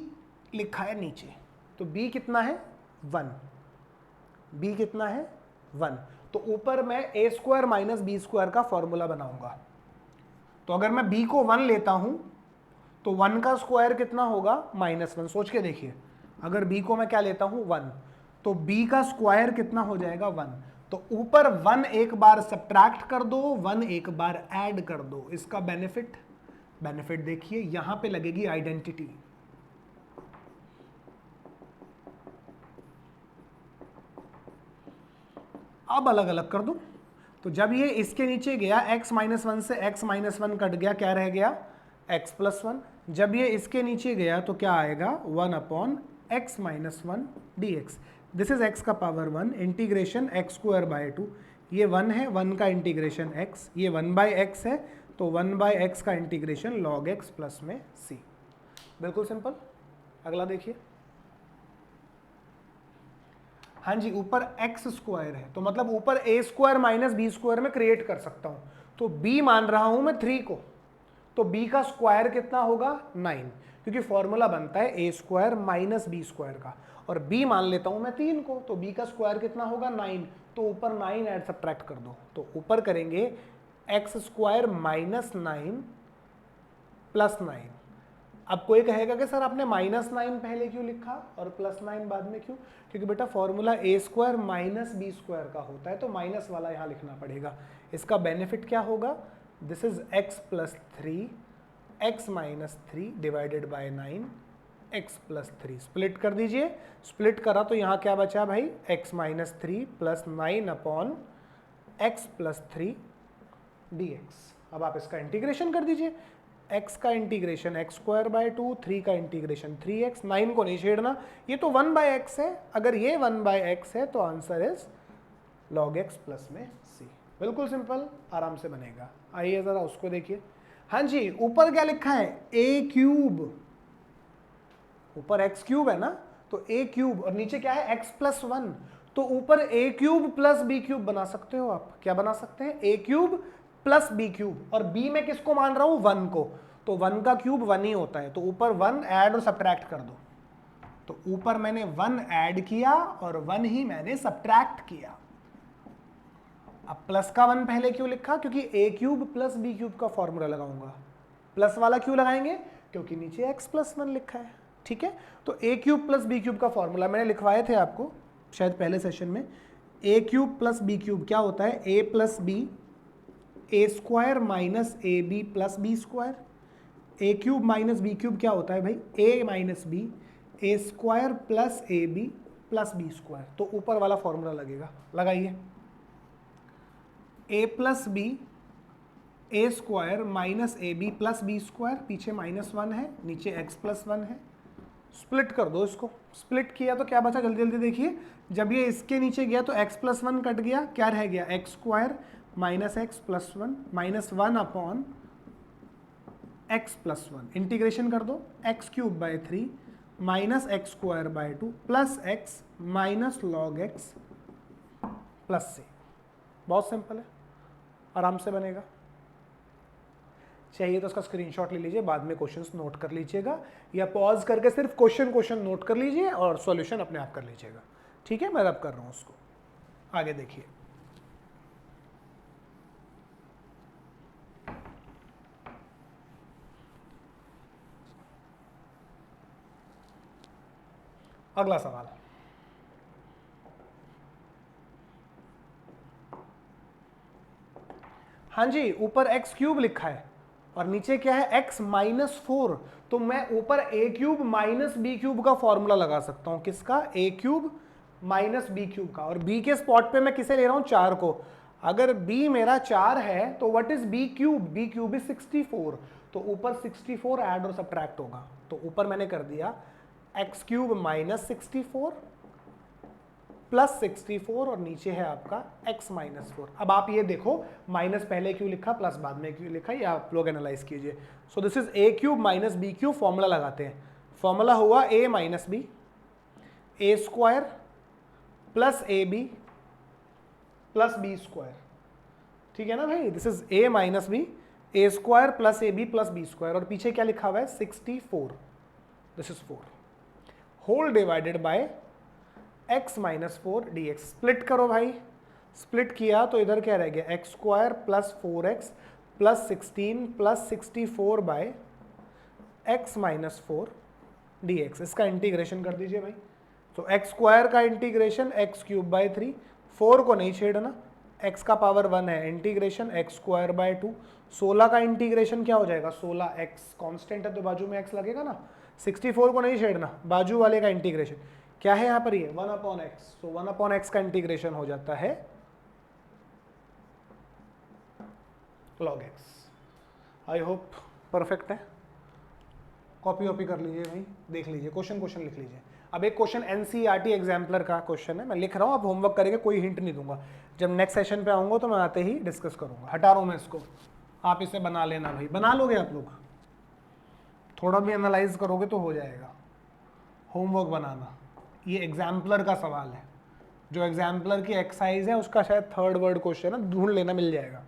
लिखा है नीचे, तो b कितना है 1, b कितना है 1, तो ऊपर मैं a square minus b square का फॉर्मूला बनाऊंगा। तो अगर मैं b को 1 लेता हूं तो 1 का स्क्वायर कितना होगा -1, सोच के देखिए, अगर b को मैं क्या लेता हूं 1, तो b का स्क्वायर कितना हो जाएगा 1, तो ऊपर 1 एक बार सब्ट्रैक्ट कर दो, 1 एक बार ऐड कर दो। इसका बेनिफिट देखिए, यहां पे लगेगी आइडेंटिटी। अब अलग अलग कर दो, तो जब ये इसके नीचे गया x माइनस 1 से x माइनस 1 कट गया, क्या रह गया x प्लस 1। जब ये इसके नीचे गया तो क्या आएगा 1 upon x minus 1 D x. This is x का power 1 integration x square by 2, ये 1 है, 1 का इंटीग्रेशन x, ये 1 बाय x है, तो 1 बाय x का इंटीग्रेशन log x प्लस में c। बिल्कुल सिंपल। अगला देखिए, हाँ जी ऊपर x स्क्वायर है, तो मतलब ऊपर a square minus b square में क्रिएट कर सकता हूं, तो b मान रहा हूं मैं 3 को, तो b का स्क्वायर कितना होगा 9, क्योंकि फॉर्मूला बनता है a square minus b square का, और b मान लेता हूं मैं 3 को, तो b का स्क्वायर कितना होगा 9, तो ऊपर 9 ऐड सब्ट्रैक्ट कर दो, तो ऊपर करेंगे x स्क्वायर माइनस 9 प्लस 9। अब कोई कहेगा कि सर आपने -9 पहले क्यों लिखा और +9 बाद में क्यों? क्योंकि बेटा formula a square minus b square का होता है, तो माइनस वाला यहाँ लिखना पड़ेगा। इसका बेनिफिट क्या होगा, this is x plus 3 x minus 3 divided by 9 x plus 3। Split कर दीजिए, स्प्लिट करा तो यहाँ क्या बचा भाई x minus 3 plus 9 upon x plus 3 dx। अब आप इसका इंटीग्रेशन कर दीजिए, x का इंटीग्रेशन x स्क्वायर बाय 2, 3 का इंटीग्रेशन 3x, 9 को नहीं छेड़ना, ये तो 1 बाय x है, अगर ये 1 बाय x है तो answer is log x plus में c। बिल्कुल सिंपल, आराम से बनेगा। आइए जरा उसको देखिए, हाँ जी ऊपर क्या लिखा है a क्यूब, ऊपर x क्यूब है ना, तो a क्यूब और नीचे क्या है x प्लस 1, तो ऊपर a cube plus b cube बना सकते हो आप। क्या बना सकते हैं a cube plus B cube, और b में किसको मान रहा हूं 1 को, तो 1 का क्यूब 1 ही होता है, तो ऊपर 1 ऐड और सब्ट्रैक्ट कर दो, तो ऊपर मैंने 1 ऐड किया और 1 ही मैंने सब्ट्रैक्ट किया। अब प्लस का 1 पहले क्यों लिखा, क्योंकि a cube plus B cube का फॉर्मूला लगाऊंगा। प्लस वाला क्यों लगाएंगे, क्योंकि नीचे x प्लस 1 लिखा है, ठीक है। तो a cube plus B cube का फॉर्मूला मैंने लिखवाए थे आपको शायद पहले सेशन में, a cube plus B cube क्या होता है a plus B A square minus A B plus B square, A cube minus B cube क्या होता है भाई A minus B, A square plus A B plus B square, तो ऊपर वाला फॉर्मूला लगेगा, लगाइए A plus B A square minus A B plus B square, पीछे -1 है, नीचे x प्लस 1 है, स्प्लिट कर दो इसको। स्प्लिट किया तो क्या बचा, जल्दी जल्दी देखिए, जब ये इसके नीचे गया तो x प्लस 1 कट गया, क्या रह गया x square minus x plus 1 minus 1 upon x plus 1, integration कर दो x cube by 3 minus x square by 2 plus x minus log x plus c। बहुत सिंपल है, आराम से बनेगा। चाहिए तो उसका स्क्रीनशॉट ले लीजिए, बाद में क्वेश्चंस नोट कर लीजिएगा, या पॉज करके सिर्फ क्वेश्चन नोट कर लीजिए और सॉल्यूशन अपने आप कर लीजिएगा, ठीक है। मैं रब कर रहा हूँ उसको, आगे देखिए। अगला सवाल, हाँ जी ऊपर x क्यूब लिखा है और नीचे क्या है x माइनस 4, तो मैं ऊपर a cube minus B cube का फॉर्मूला लगा सकता हूं, किसका a cube minus B cube का, और बी के स्पॉट पे मैं किसे ले रहा हूं, 4 को। अगर b मेरा 4 है तो what is b cube, b cube is 64, तो ऊपर 64 ऐड और सब्ट्रैक्ट होगा। तो ऊपर मैंने कर दिया एक्स क्यूब माइनस 64 प्लस 64 और नीचे है आपका x माइनस 4। अब आप ये देखो माइनस पहले क्यों लिखा प्लस बाद में क्यों लिखा, ये आप लोग एनालाइज कीजिए। So this is a cube minus B cube, formula लगाते हैं। फॉर्मूला हुआ a minus B, A square plus A B plus B square, ठीक है ना भाई। This is a minus B, A square plus A B plus B square, और पीछे क्या लिखा हुआ है 64, this is 4 whole divided by x minus 4 d x. Split करो भाई, स्प्लिट किया तो इधर क्या रह गया, x square plus 4x plus 16 plus 64 by x minus 4 d x. इसका इंटीग्रेशन कर दीजिए भाई। तो एक्स स्क्वायर का इंटीग्रेशन एक्स क्यूब बाय 3, 4 को नहीं छेड़ना, x का पावर 1 है, इंटीग्रेशन एक्स स्क्वायर बाय 2। 16 का इंटीग्रेशन क्या हो जाएगा, 16x कांस्टेंट है तो बाजू में x लगेगा ना, 64 को नहीं छेड़ना, बाजू वाले का इंटीग्रेशन क्या है यहाँ पर, ये 1 अपॉन एक्स। तो 1 अपॉन एक्स का इंटीग्रेशन हो जाता है log x। I hope perfect है। कॉपी वॉपी कर लीजिए भाई, देख लीजिए, क्वेश्चन लिख लीजिए। अब एक क्वेश्चन एनसीईआरटी एग्जाम्पलर का क्वेश्चन है, मैं लिख रहा हूँ, आप होमवर्क करेंगे, कोई हिंट नहीं दूंगा। जब नेक्स्ट सेशन पे आऊंगा तो मैं आते ही डिस्कस करूंगा। हटा रहा हूँ मैं इसको, आप इसे बना लेना भाई, बना लोगे आप लोग, थोड़ा भी एनालाइज करोगे तो हो जाएगा। होमवर्क बनाना, ये एग्जाम्पलर का सवाल है, जो एग्जाम्पलर की एक्सरसाइज है उसका शायद 3rd वर्ड क्वेश्चन है, ढूंढ लेना, मिल जाएगा।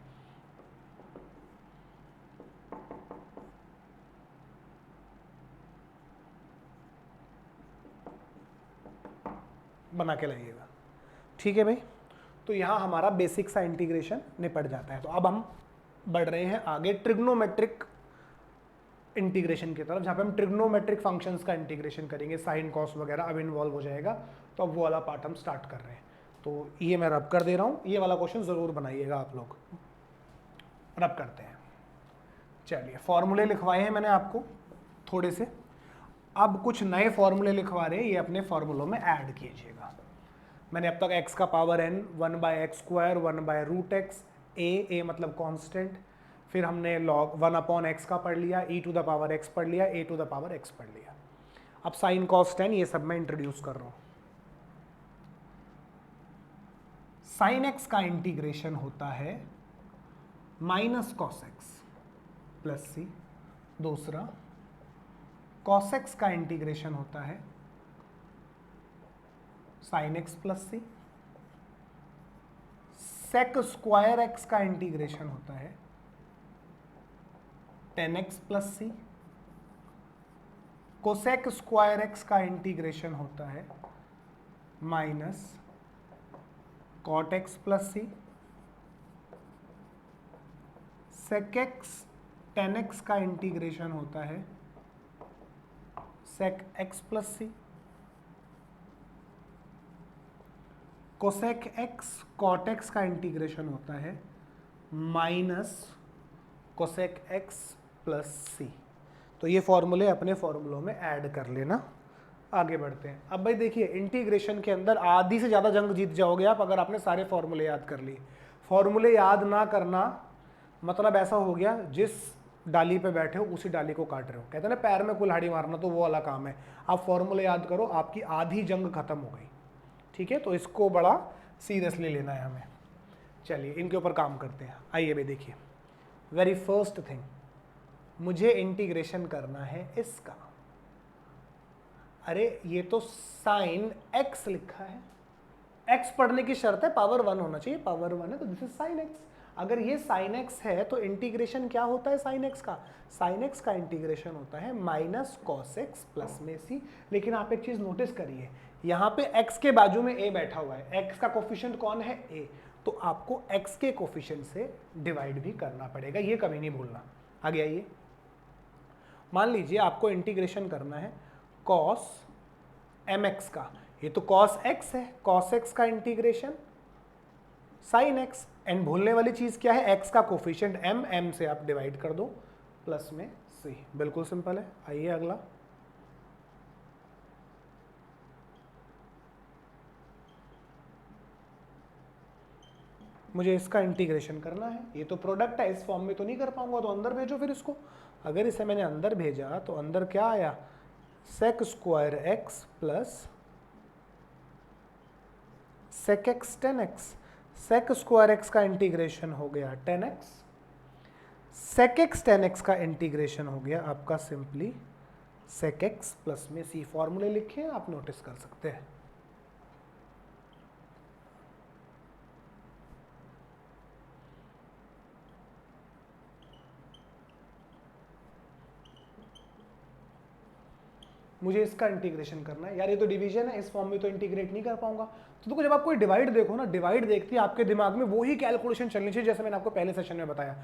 बना के लाइएगा, ठीक है भाई। तो यहाँ हमारा बेसिक सा इंटीग्रेशन निपट जाता है। तो अब हम बढ़ रहे हैं आगे ट्रिग्नोमेट्रिक इंटीग्रेशन की तरफ, जहाँ पे हम ट्रिग्नोमेट्रिक फंक्शंस का इंटीग्रेशन करेंगे, साइन कॉस वगैरह अब इन्वॉल्व हो जाएगा। तो अब वो वाला पार्ट हम स्टार्ट कर रहे हैं। तो ये मैं रब कर दे रहा हूँ, ये वाला क्वेश्चन ज़रूर बनाइएगा आप लोग। रब करते हैं, चलिए फॉर्मूले लिखवाए हैं मैंने आपको थोड़े से, अब कुछ नए फॉर्मूले लिखवा रहे हैं, ये अपने फॉर्मूलों में ऐड कीजिएगा। मैंने अब तक x का power n, 1 by x square, 1 by root x, a मतलब कांस्टेंट, फिर हमने log 1 अपॉन एक्स का पढ़ लिया, e to the power x पढ़ लिया, a to the power x पढ़ लिया। अब साइन कॉस टेन ये सब मैं इंट्रोड्यूस कर रहा हूँ। साइन x का इंटीग्रेशन होता है माइनस कॉस एक्स प्लस सी। दूसरा कॉस एक्स का इंटीग्रेशन होता है साइन एक्स प्लस सी। सेक स्क्वायर एक्स का इंटीग्रेशन होता है टेन एक्स प्लस सी। कोसेक स्क्वायर एक्स का इंटीग्रेशन होता है माइनस कॉट एक्स प्लस सी। सेक एक्स टेन एक्स का इंटीग्रेशन होता है सेक एक्स प्लस सी। कोसेक एक्स कॉट एक्स का इंटीग्रेशन होता है minus cosec x plus c. तो ये फॉर्मूले अपने फॉर्मूलों में ऐड कर लेना। आगे बढ़ते हैं। अब भाई देखिए, इंटीग्रेशन के अंदर आधी से ज़्यादा जंग जीत जाओगे आप अगर आपने सारे फॉर्मूले याद कर लिए। फॉर्मूले याद ना करना मतलब ऐसा हो गया जिस डाली पे बैठे हो उसी डाली को काट रहे हो। कहते हैं ना पैर में कुल्हाड़ी मारना, तो वो वाला काम है। आप फॉर्मूले याद करो, आपकी आधी जंग खत्म हो गई। ठीक है, तो इसको बड़ा सीरियसली लेना है हमें। चलिए इनके ऊपर काम करते हैं। आइए भाई देखिए, वेरी फर्स्ट थिंग, मुझे इंटीग्रेशन करना है इसका। अरे ये तो साइन एक्स लिखा है, एक्स पढ़ने की शर्त है पावर 1 होना चाहिए, पावर 1 है तो दिस इज साइन एक्स। अगर ये साइन एक्स है तो इंटीग्रेशन क्या होता है साइन एक्स का? साइन एक्स का इंटीग्रेशन होता है माइनस कॉस एक्स प्लस में सी। लेकिन आप एक चीज नोटिस करिए, यहाँ पे x के बाजू में a बैठा हुआ है, x का कोफिशिएंट कौन है a, तो आपको x के कोफिशिएंट से डिवाइड भी करना पड़ेगा, ये कभी नहीं भूलना। आगे आइए, मान लीजिए आपको इंटीग्रेशन करना है cos mx का, ये तो cos x है, cos x का इंटीग्रेशन sin x, एंड भूलने वाली चीज क्या है, x का कोफिशिएंट m, m से आप डिवाइड कर दो प्लस में c। बिल्कुल सिंपल है। आइए अगला, मुझे इसका इंटीग्रेशन करना है। ये तो प्रोडक्ट है, इस फॉर्म में तो नहीं कर पाऊंगा, तो अंदर भेजो फिर इसको। अगर इसे मैंने अंदर भेजा तो अंदर क्या आया, sec square x plus sec x 10x। Sec square x का इंटीग्रेशन हो गया 10x, सेक एक्स 10x का इंटीग्रेशन हो गया आपका सिंपली सेक एक्स प्लस में सी। फॉर्मूले लिखे आप नोटिस कर सकते हैं। मुझे इसका इंटीग्रेशन करना है यार, ये तो डिवीजन है, इस फॉर्म में तो इंटीग्रेट नहीं कर पाऊंगा। तो देखो जब आप कोई डिवाइड देखो ना, डिवाइड देखती है आपके दिमाग में वही कैलकुलेशन चलनी चाहिए जैसे मैंने आपको पहले सेशन में बताया।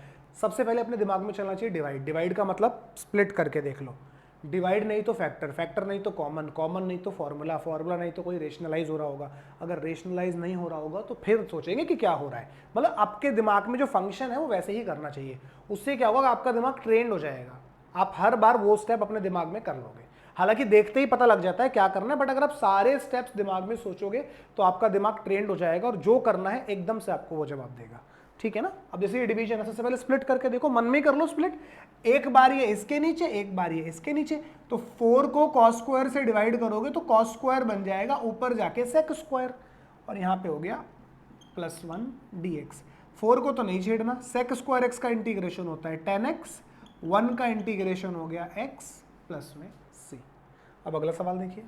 सबसे पहले अपने दिमाग में चलना चाहिए डिवाइड। डिवाइड का मतलब स्प्लिट करके देख लो। डिवाइड नहीं तो फैक्टर, फैक्टर नहीं तो कॉमन, कॉमन नहीं तो फॉर्मूला, फॉर्मूला नहीं तो कोई रेशनलाइज हो रहा होगा। अगर रेशनलाइज नहीं हो रहा होगा तो फिर सोचेंगे कि क्या हो रहा है। मतलब आपके दिमाग में जो फंक्शन है वो वैसे ही करना चाहिए। उससे क्या होगा, आपका दिमाग ट्रेंड हो जाएगा। आप हर बार वो स्टेप अपने दिमाग में कर लोगे। हालांकि देखते ही पता लग जाता है क्या करना है, बट अगर आप सारे स्टेप्स दिमाग में सोचोगे तो आपका दिमाग ट्रेंड हो जाएगा और जो करना है एकदम से आपको वो जवाब देगा। ठीक है ना। अब जैसे ये डिवीजन है, सबसे पहले स्प्लिट करके देखो, मन में ही कर लो स्प्लिट। एक बार ये इसके नीचे, एक बार ये इसके नीचे, तो 4 को कॉस स्क्वायर से डिवाइड करोगे तो कॉस स्क्वायर बन जाएगा, ऊपर जाके सेक स्क्वायर, और यहाँ पे हो गया +1 dx। 4 को तो नहीं छेड़ना, सेक स्क्वायर एक्स का इंटीग्रेशन होता है 10x, 1 का इंटीग्रेशन हो गया x प्लस में c। अब अगला सवाल देखिए।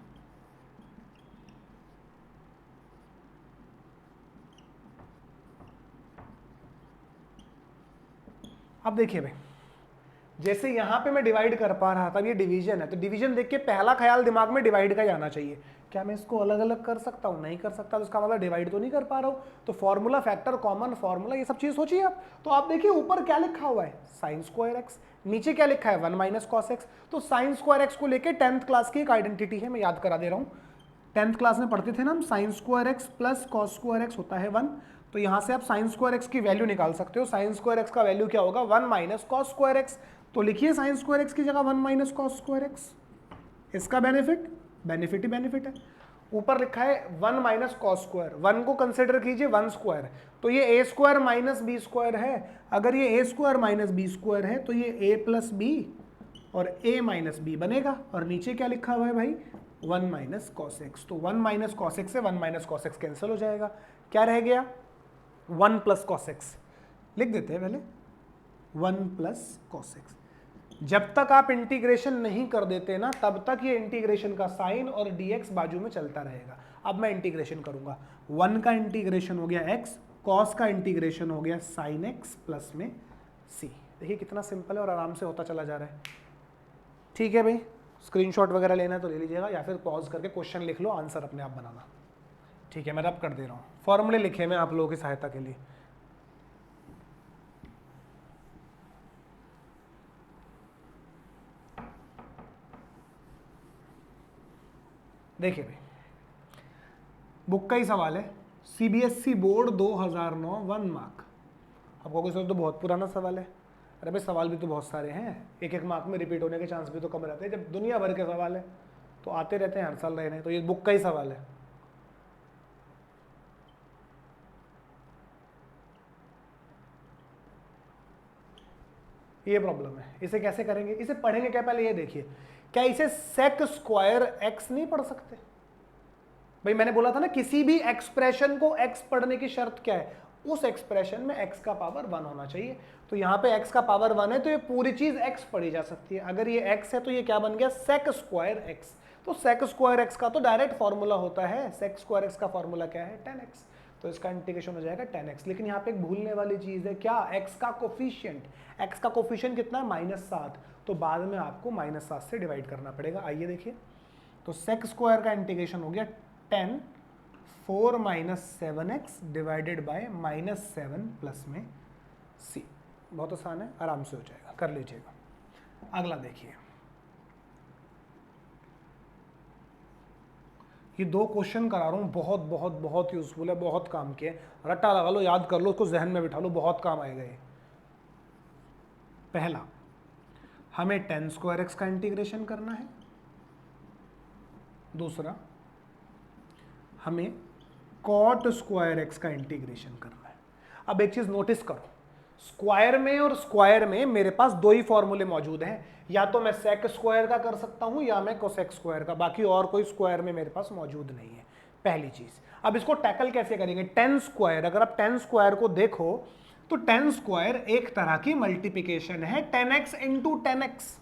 अब देखिए भाई, जैसे यहां पे मैं डिवाइड कर पा रहा था, ये डिवीजन है, तो डिवीजन देख के पहला ख्याल दिमाग में डिवाइड का ही आना चाहिए। क्या मैं इसको अलग अलग कर सकता हूं? नहीं कर सकता, तो इसका मतलब डिवाइड तो नहीं कर पा रहा हूं। तो फॉर्मूला, फैक्टर, कॉमन फॉर्मूला, ये सब चीज सोचिए आप। तो आप देखिए ऊपर क्या लिखा हुआ है, साइन स्क्वायर एक्स, नीचे क्या लिखा है 1 माइनस कॉस एक्स। तो साइन स्क्वायर एक्स को लेके 10th क्लास की एक आइडेंटिटी है, मैं याद करा दे रहा हूं। 10th क्लास में पढ़ते थे ना हम, sign square x plus cos square x होता है 1। तो यहां से आप साइन स्क्वायर एक्स की वैल्यू निकाल सकते हो। साइन स्क्वायर एक्स का वैल्यू क्या होगा, 1 माइनस कॉस स्क्वायर एक्स। तो लिखिए साइन स्क्वायर एक्स की जगह 1 माइनस कॉस स्क्वायर एक्स। इसका बेनिफिट, बेनिफिट ही बेनिफिट है। ऊपर लिखा है 1 माइनस कॉस स्क्वायर, 1 को कंसिडर कीजिए 1 स्क्वायर, तो ये ए स्क्वायर माइनस बी स्क्वायर है। अगर ये ए स्क्वायर माइनस बी स्क्वायर है तो ये ए प्लस बी और ए माइनस बी बनेगा। और नीचे क्या लिखा हुआ है भाई, 1 माइनस कॉस एक्स। तो 1 माइनस कॉस एक्स से 1 माइनस कॉस एक्स कैंसिल हो जाएगा। क्या रह गया, 1 प्लस कॉस एक्स। लिख देते हैं पहले 1 प्लस कॉस एक्स। जब तक आप इंटीग्रेशन नहीं कर देते ना, तब तक ये इंटीग्रेशन का साइन और dx बाजू में चलता रहेगा। अब मैं इंटीग्रेशन करूंगा, 1 का इंटीग्रेशन हो गया x, cos का इंटीग्रेशन हो गया sin x प्लस में c। देखिए कितना सिंपल है और आराम से होता चला जा रहा है। ठीक है भाई, स्क्रीनशॉट वगैरह लेना है तो ले लीजिएगा, या फिर पॉज करके क्वेश्चन लिख लो, आंसर अपने आप बनाना। ठीक है, मैं रब कर दे रहा हूँ, फॉर्मूले लिखे मैं आप लोगों की सहायता के लिए। देखिए भाई, बुक का ही सवाल है, सीबीएसई बोर्ड 2009 1 मार्क। आपको कोई सोच तो बहुत पुराना सवाल है। अरे भाई सवाल भी तो बहुत सारे हैं, एक एक मार्क में रिपीट होने के चांस भी तो कम रहते हैं। जब दुनिया भर के सवाल है तो आते रहते हैं हर साल रहे हैं, तो ये बुक का ही सवाल है। ये प्रॉब्लम है, इसे कैसे करेंगे, इसे पढ़ेंगे क्या, पहले ये देखिए, क्या इसे सेक स्क्वायर एक्स नहीं पढ़ सकते? भाई मैंने बोला था ना, किसी भी एक्सप्रेशन को एक्स पढ़ने की शर्त क्या है, उस एक्सप्रेशन में एक्स का पावर 1 होना चाहिए। तो यहाँ पे एक्स का पावर 1 है तो ये पूरी चीज एक्स पढ़ी जा सकती है। अगर ये एक्स है तो ये क्या बन गया, सेक स्क्वायर एक्स। तो सेक स्क्वायर एक्स का तो डायरेक्ट फॉर्मूला होता है, सेक स्क्वायर एक्स का फॉर्मूला क्या है, 10x। तो इसका इंटीग्रेशन हो जाएगा 10x। लेकिन यहाँ पे एक भूलने वाली चीज है, क्या, एक्स का कोफिशिएंट। एक्स का कोफिशिएंट कितना है, -7। तो बाद में आपको -7 से डिवाइड करना पड़ेगा। आइए देखिए, तो सेक स्क्वायर का इंटीग्रेशन हो गया 10 4 minus 7x divided by -7 plus में c। बहुत आसान है, आराम से हो जाएगा, कर लीजिएगा। अगला देखिए, ये 2 क्वेश्चन करा रहा हूं, बहुत बहुत बहुत यूजफुल है, बहुत काम के, रट्टा लगा लो, याद कर लो, उसको जहन में बिठा लो, बहुत काम आएगा ये। पहला, हमें 10 स्क्वायर एक्स का इंटीग्रेशन करना है। दूसरा, हमें कॉट स्क्वायर एक्स का इंटीग्रेशन करना है। अब एक चीज नोटिस करो, स्क्वायर में और स्क्वायर में मेरे पास दो ही फॉर्मूले मौजूद हैं, या तो मैं सेक स्क्वायर का कर सकता हूं या मैं कोसेक स्क्वायर का, बाकी और कोई स्क्वायर में मेरे पास मौजूद नहीं है, पहली चीज। अब इसको टैकल कैसे करेंगे, टेन स्क्वायर, अगर आप टेन स्क्वायर को देखो तो टेन स्क्वायर एक तरह की मल्टीप्लिकेशन है 10x इंटू 10x।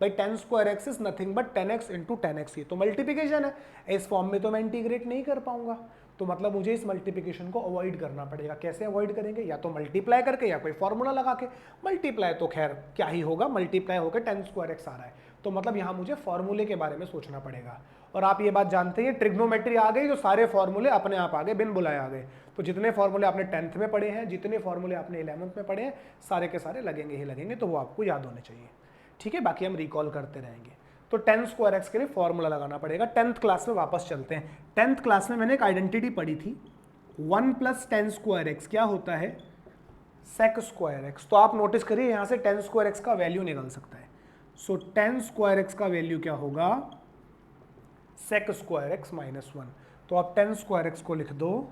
भाई 10 square x is nothing but 10x into 10x, ये तो मल्टीप्लिकेशन है, इस फॉर्म में तो मैं इंटीग्रेट नहीं कर पाऊंगा, तो मतलब मुझे इस मल्टीप्लिकेशन को अवॉइड करना पड़ेगा। कैसे अवॉइड करेंगे, या तो मल्टीप्लाई करके या कोई फॉर्मूला लगा के। मल्टीप्लाई तो खैर क्या ही होगा, मल्टीप्लाई होकर 10 स्क्वायर एक्स आ रहा है, तो मतलब यहाँ मुझे फॉर्मूले के बारे में सोचना पड़ेगा। और आप ये बात जानते हैं ट्रिग्नोमेट्री आ गई, जो सारे फॉर्मूले अपने आप आ गए, बिन बुलाए आ गए। तो जितने फॉर्मूले आपने 10th में पढ़े हैं, जितने फॉर्मूले आपने 11th में पढ़े हैं, सारे के सारे लगेंगे ही लगेंगे, तो वो आपको याद होने चाहिए, ठीक है। बाकी हम रिकॉल करते रहेंगे। तो 10 स्क्वायर एक्स के लिए फॉर्मूला लगाना पड़ेगा। 10th क्लास में वापस चलते हैं। 10th क्लास में मैंने एक आइडेंटिटी पढ़ी थी, 1 प्लस 10 स्क्वायर एक्स क्या होता है, सेक स्क्वायर एक्स। तो आप नोटिस करिए यहां से 10 स्क्वायर एक्स का वैल्यू निकल सकता है। सो 10 स्क्वायर एक्स का वैल्यू क्या होगा, सेक स्क्वायर एक्स माइनस 1। तो आप 10 स्क्वायर एक्स को लिख दो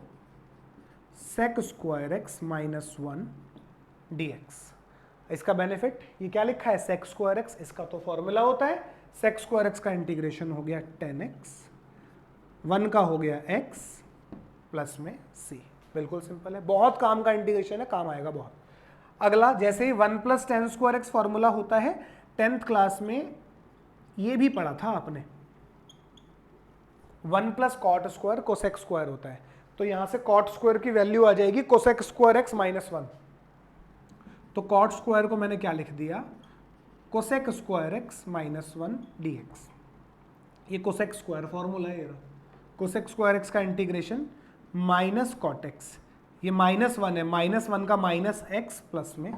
sec square x minus 1 dx। इसका बेनिफिट, ये क्या लिखा है, सेक स्क्वायर एक्स, इसका तो फॉर्मूला होता है, सेक स्क्वायर एक्स का इंटीग्रेशन हो गया 10x, 1 का हो गया x प्लस में c। बिल्कुल सिंपल है, बहुत काम का इंटीग्रेशन है, काम आएगा बहुत। अगला, जैसे ही 1 प्लस 10 स्क्वायर एक्स फॉर्मूला होता है, 10th क्लास में ये भी पढ़ा था आपने, 1 plus cot square cosec square होता है। तो यहां से कॉट स्क्वायर की वैल्यू आ जाएगी कोसेक स्क्वायर एक्स माइनस 1। तो कॉट स्क्वायर को मैंने क्या लिख दिया, cosec square x minus 1 dx। ये कोसेक स्क्वायर फॉर्मूला है, ये कोसेक स्क्वायर एक्स का इंटीग्रेशन माइनस कॉट एक्स, ये माइनस 1 है, माइनस 1 का माइनस एक्स प्लस में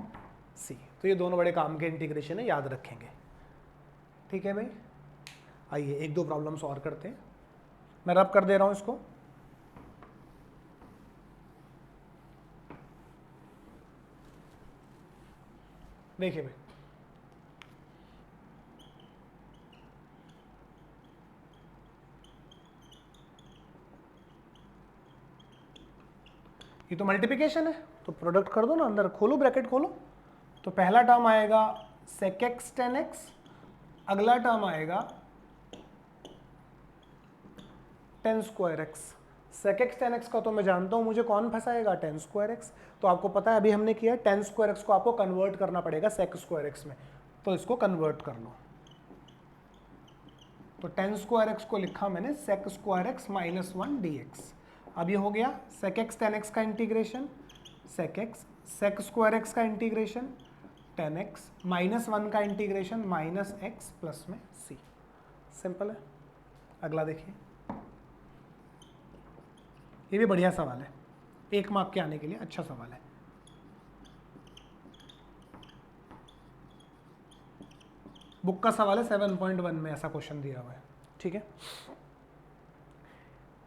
सी। तो ये दोनों बड़े काम के इंटीग्रेशन है, याद रखेंगे, ठीक है भाई। आइए एक दो प्रॉब्लम्स और करते हैं, मैं रब कर दे रहा हूं इसको। देखिए भाई, ये तो मल्टीप्लिकेशन है, तो प्रोडक्ट कर दो ना, अंदर खोलो, ब्रैकेट खोलो। तो पहला टर्म आएगा sec x tan x, अगला टर्म आएगा tan square x. sec x tan x का तो मैं जानता हूं, मुझे कौन फंसाएगा, tan स्क्वायर एक्स। तो आपको पता है अभी हमने किया, tan स्क्वायर एक्स को आपको कन्वर्ट करना पड़ेगा sec स्क्वायर एक्स में, तो इसको कन्वर्ट कर लो। तो tan स्क्वायर एक्स को लिखा मैंने sec square x minus 1 dx। अब ये हो गया sec x tan x का integration, sec x sec square x का इंटीग्रेशन, tan x माइनस 1 का इंटीग्रेशन माइनस x प्लस में c। सिंपल है। अगला देखिए, ये भी बढ़िया सवाल है, 1 मार्क के आने के लिए अच्छा सवाल है। बुक का सवाल है, 7.1 में ऐसा क्वेश्चन दिया हुआ है, ठीक है।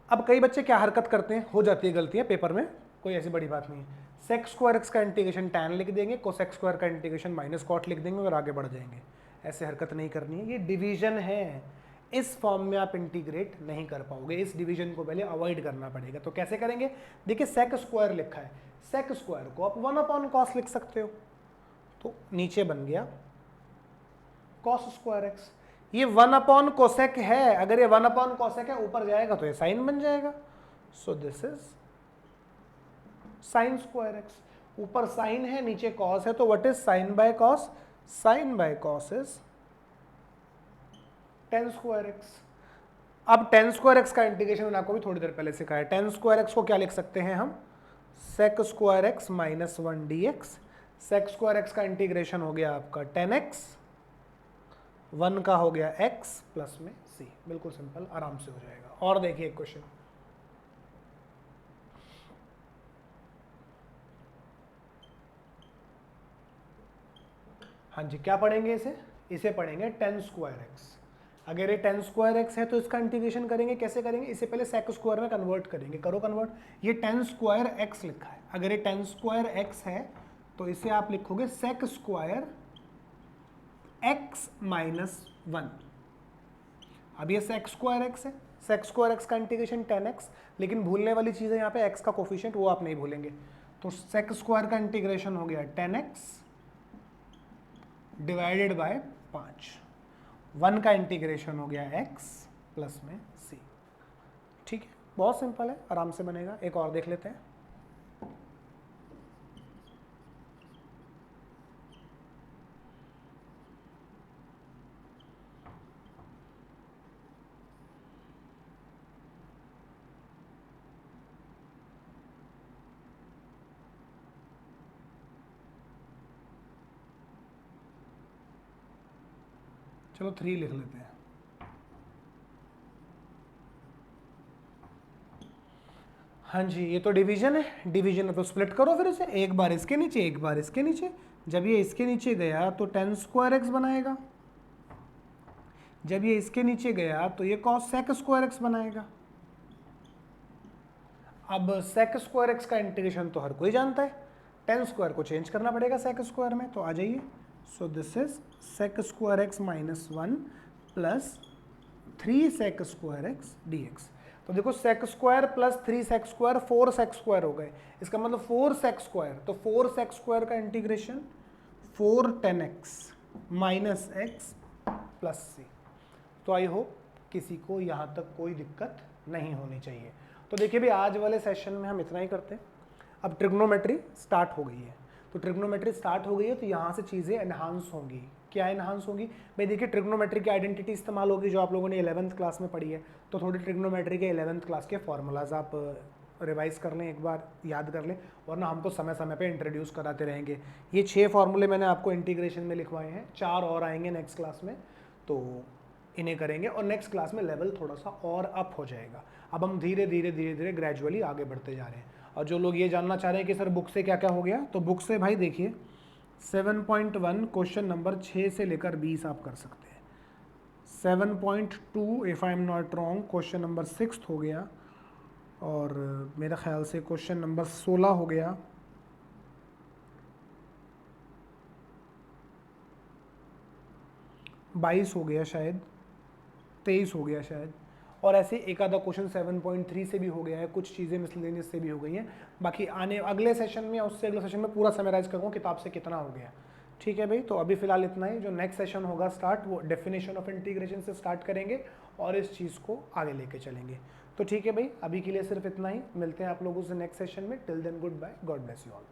अब कई बच्चे क्या हरकत करते हैं, हो जाती है गलतियां पेपर में, कोई ऐसी बड़ी बात नहीं है। सेक स्क्वायर एक्स का इंटीग्रेशन tan लिख देंगे, कोसेक स्क्वायर का इंटीग्रेशन माइनस कॉट लिख देंगे और आगे बढ़ जाएंगे। ऐसे हरकत नहीं करनी है, ये डिवीजन है, इस फॉर्म में आप इंटीग्रेट नहीं कर पाओगे, इस डिवीजन को पहले अवॉइड करना पड़ेगा। तो कैसे करेंगे, देखिए सेक स्क्वायर लिखा है, सेक स्क्वायर को आप 1 अपॉन कॉस लिख सकते हो, तो नीचे बन गया कॉस स्क्वायर एक्स। ये 1 अपॉन कोसेक है, अगर ये 1 अपॉन कोसेक है ऊपर जाएगा तो ये साइन बन जाएगा। So this is sine square x. ऊपर साइन है, नीचे कॉस है, तो what is sine by cos, sine by cos is tan square x. अब tan स्क्वायर एक्स का इंटीग्रेशन मैंने आपको भी थोड़ी देर पहले सिखाया, tan स्क्वायर एक्स को क्या लिख सकते हैं हम, sec square x minus 1 dx। sec square x का इंटीग्रेशन हो गया आपका tan x, 1 का हो गया x प्लस में c। बिल्कुल सिंपल, आराम से हो जाएगा। और देखिए एक क्वेश्चन, हाँ जी क्या पढ़ेंगे इसे पढ़ेंगे tan स्क्वायर एक्स। अगर ये tan स्क्वायर एक्स है तो इसका इंटीग्रेशन करेंगे, कैसे करेंगे, इसे पहले sec स्क्वायर में कन्वर्ट करेंगे, करो कन्वर्ट। ये tan स्क्वायर एक्स लिखा है, अगर ये tan स्क्वायर एक्स है तो इसे आप लिखोगे sec स्क्वायर एक्स माइनस 1। अब ये sec स्क्वायर एक्स है, sec स्क्वायर एक्स का इंटीग्रेशन tan x, लेकिन भूलने वाली चीज़ है यहाँ पे x का कोफिशिएंट, वो आप नहीं भूलेंगे। तो सेक स्क्वायर का इंटीग्रेशन हो गया 10x डिवाइडेड बाय 5। 1 का इंटीग्रेशन हो गया x प्लस में c। ठीक है, बहुत सिंपल है, आराम से बनेगा। एक और देख लेते हैं। चलो 3 लिख लेते हैं। हाँ जी, ये तो डिवीजन है, डिवीजन है तो स्प्लिट करो फिर इसे, एक बार इसके नीचे एक बार इसके नीचे। जब ये इसके नीचे गया तो 10 स्क्वायर एक्स बनाएगा, जब ये इसके नीचे गया तो ये कॉस सेक स्क्वायर एक्स बनाएगा। अब सेक स्क्वायर एक्स का इंटीग्रेशन तो हर कोई जानता है, 10 स्क्वायर को चेंज करना पड़ेगा सेक स्क्वायर में, तो आ जाइए। So this is sec square x minus 1 plus 3 sec square x d x. तो देखो sec square plus 3 sec square 4 sec square हो गए, इसका मतलब 4 सेक स्क्वायर, तो 4 सेक स्क्वायर का integration 4 10x minus x plus c. तो आई होप किसी को यहाँ तक कोई दिक्कत नहीं होनी चाहिए। तो देखिए भाई, आज वाले सेशन में हम इतना ही करते हैं। अब ट्रिग्नोमेट्री स्टार्ट हो गई है, तो ट्रिग्नोमेट्री स्टार्ट हो गई है तो यहाँ से चीज़ें एनहांस होंगी। क्या एनहांस होगी भाई? देखिए, ट्रिग्नोमेट्री की आइडेंटिटी इस्तेमाल होगी जो आप लोगों ने 11th क्लास में पढ़ी है, तो थोड़ी ट्रिग्नोमेट्री के 11th क्लास के फॉर्मूलाज आप रिवाइज कर लें, एक बार याद कर लें, वरना हम तो समय समय पे इंट्रोड्यूस कराते रहेंगे। ये 6 फार्मूले मैंने आपको इंटीग्रेशन में लिखवाए हैं, 4 और आएंगे नेक्स्ट क्लास में, तो इन्हें करेंगे और नेक्स्ट क्लास में लेवल थोड़ा सा और अप हो जाएगा। अब हम धीरे धीरे ग्रेजुअली आगे बढ़ते जा रहे हैं। और जो लोग ये जानना चाह रहे हैं कि सर बुक से क्या क्या हो गया, तो बुक से भाई देखिए 7.1 क्वेश्चन नंबर 6 से लेकर 20 आप कर सकते हैं। 7.2 if I am not wrong question number 6 हो गया, और मेरा ख्याल से क्वेश्चन नंबर 16 हो गया, 22 हो गया शायद, 23 हो गया शायद, और ऐसे एक आधा क्वेश्चन 7.3 से भी हो गया है, कुछ चीज़ें मिसलेनियस से भी हो गई हैं। बाकी आने अगले सेशन में या उससे अगले सेशन में पूरा समराइज करूँगा किताब से कितना हो गया। ठीक है भाई, तो अभी फिलहाल इतना ही। जो नेक्स्ट सेशन होगा स्टार्ट, वो डेफिनेशन ऑफ इंटीग्रेशन से स्टार्ट करेंगे और इस चीज़ को आगे लेके चलेंगे। तो ठीक है भाई, अभी के लिए सिर्फ इतना ही। मिलते हैं आप लोगों से नेक्स्ट सेशन में। Till then good bye, God bless you all.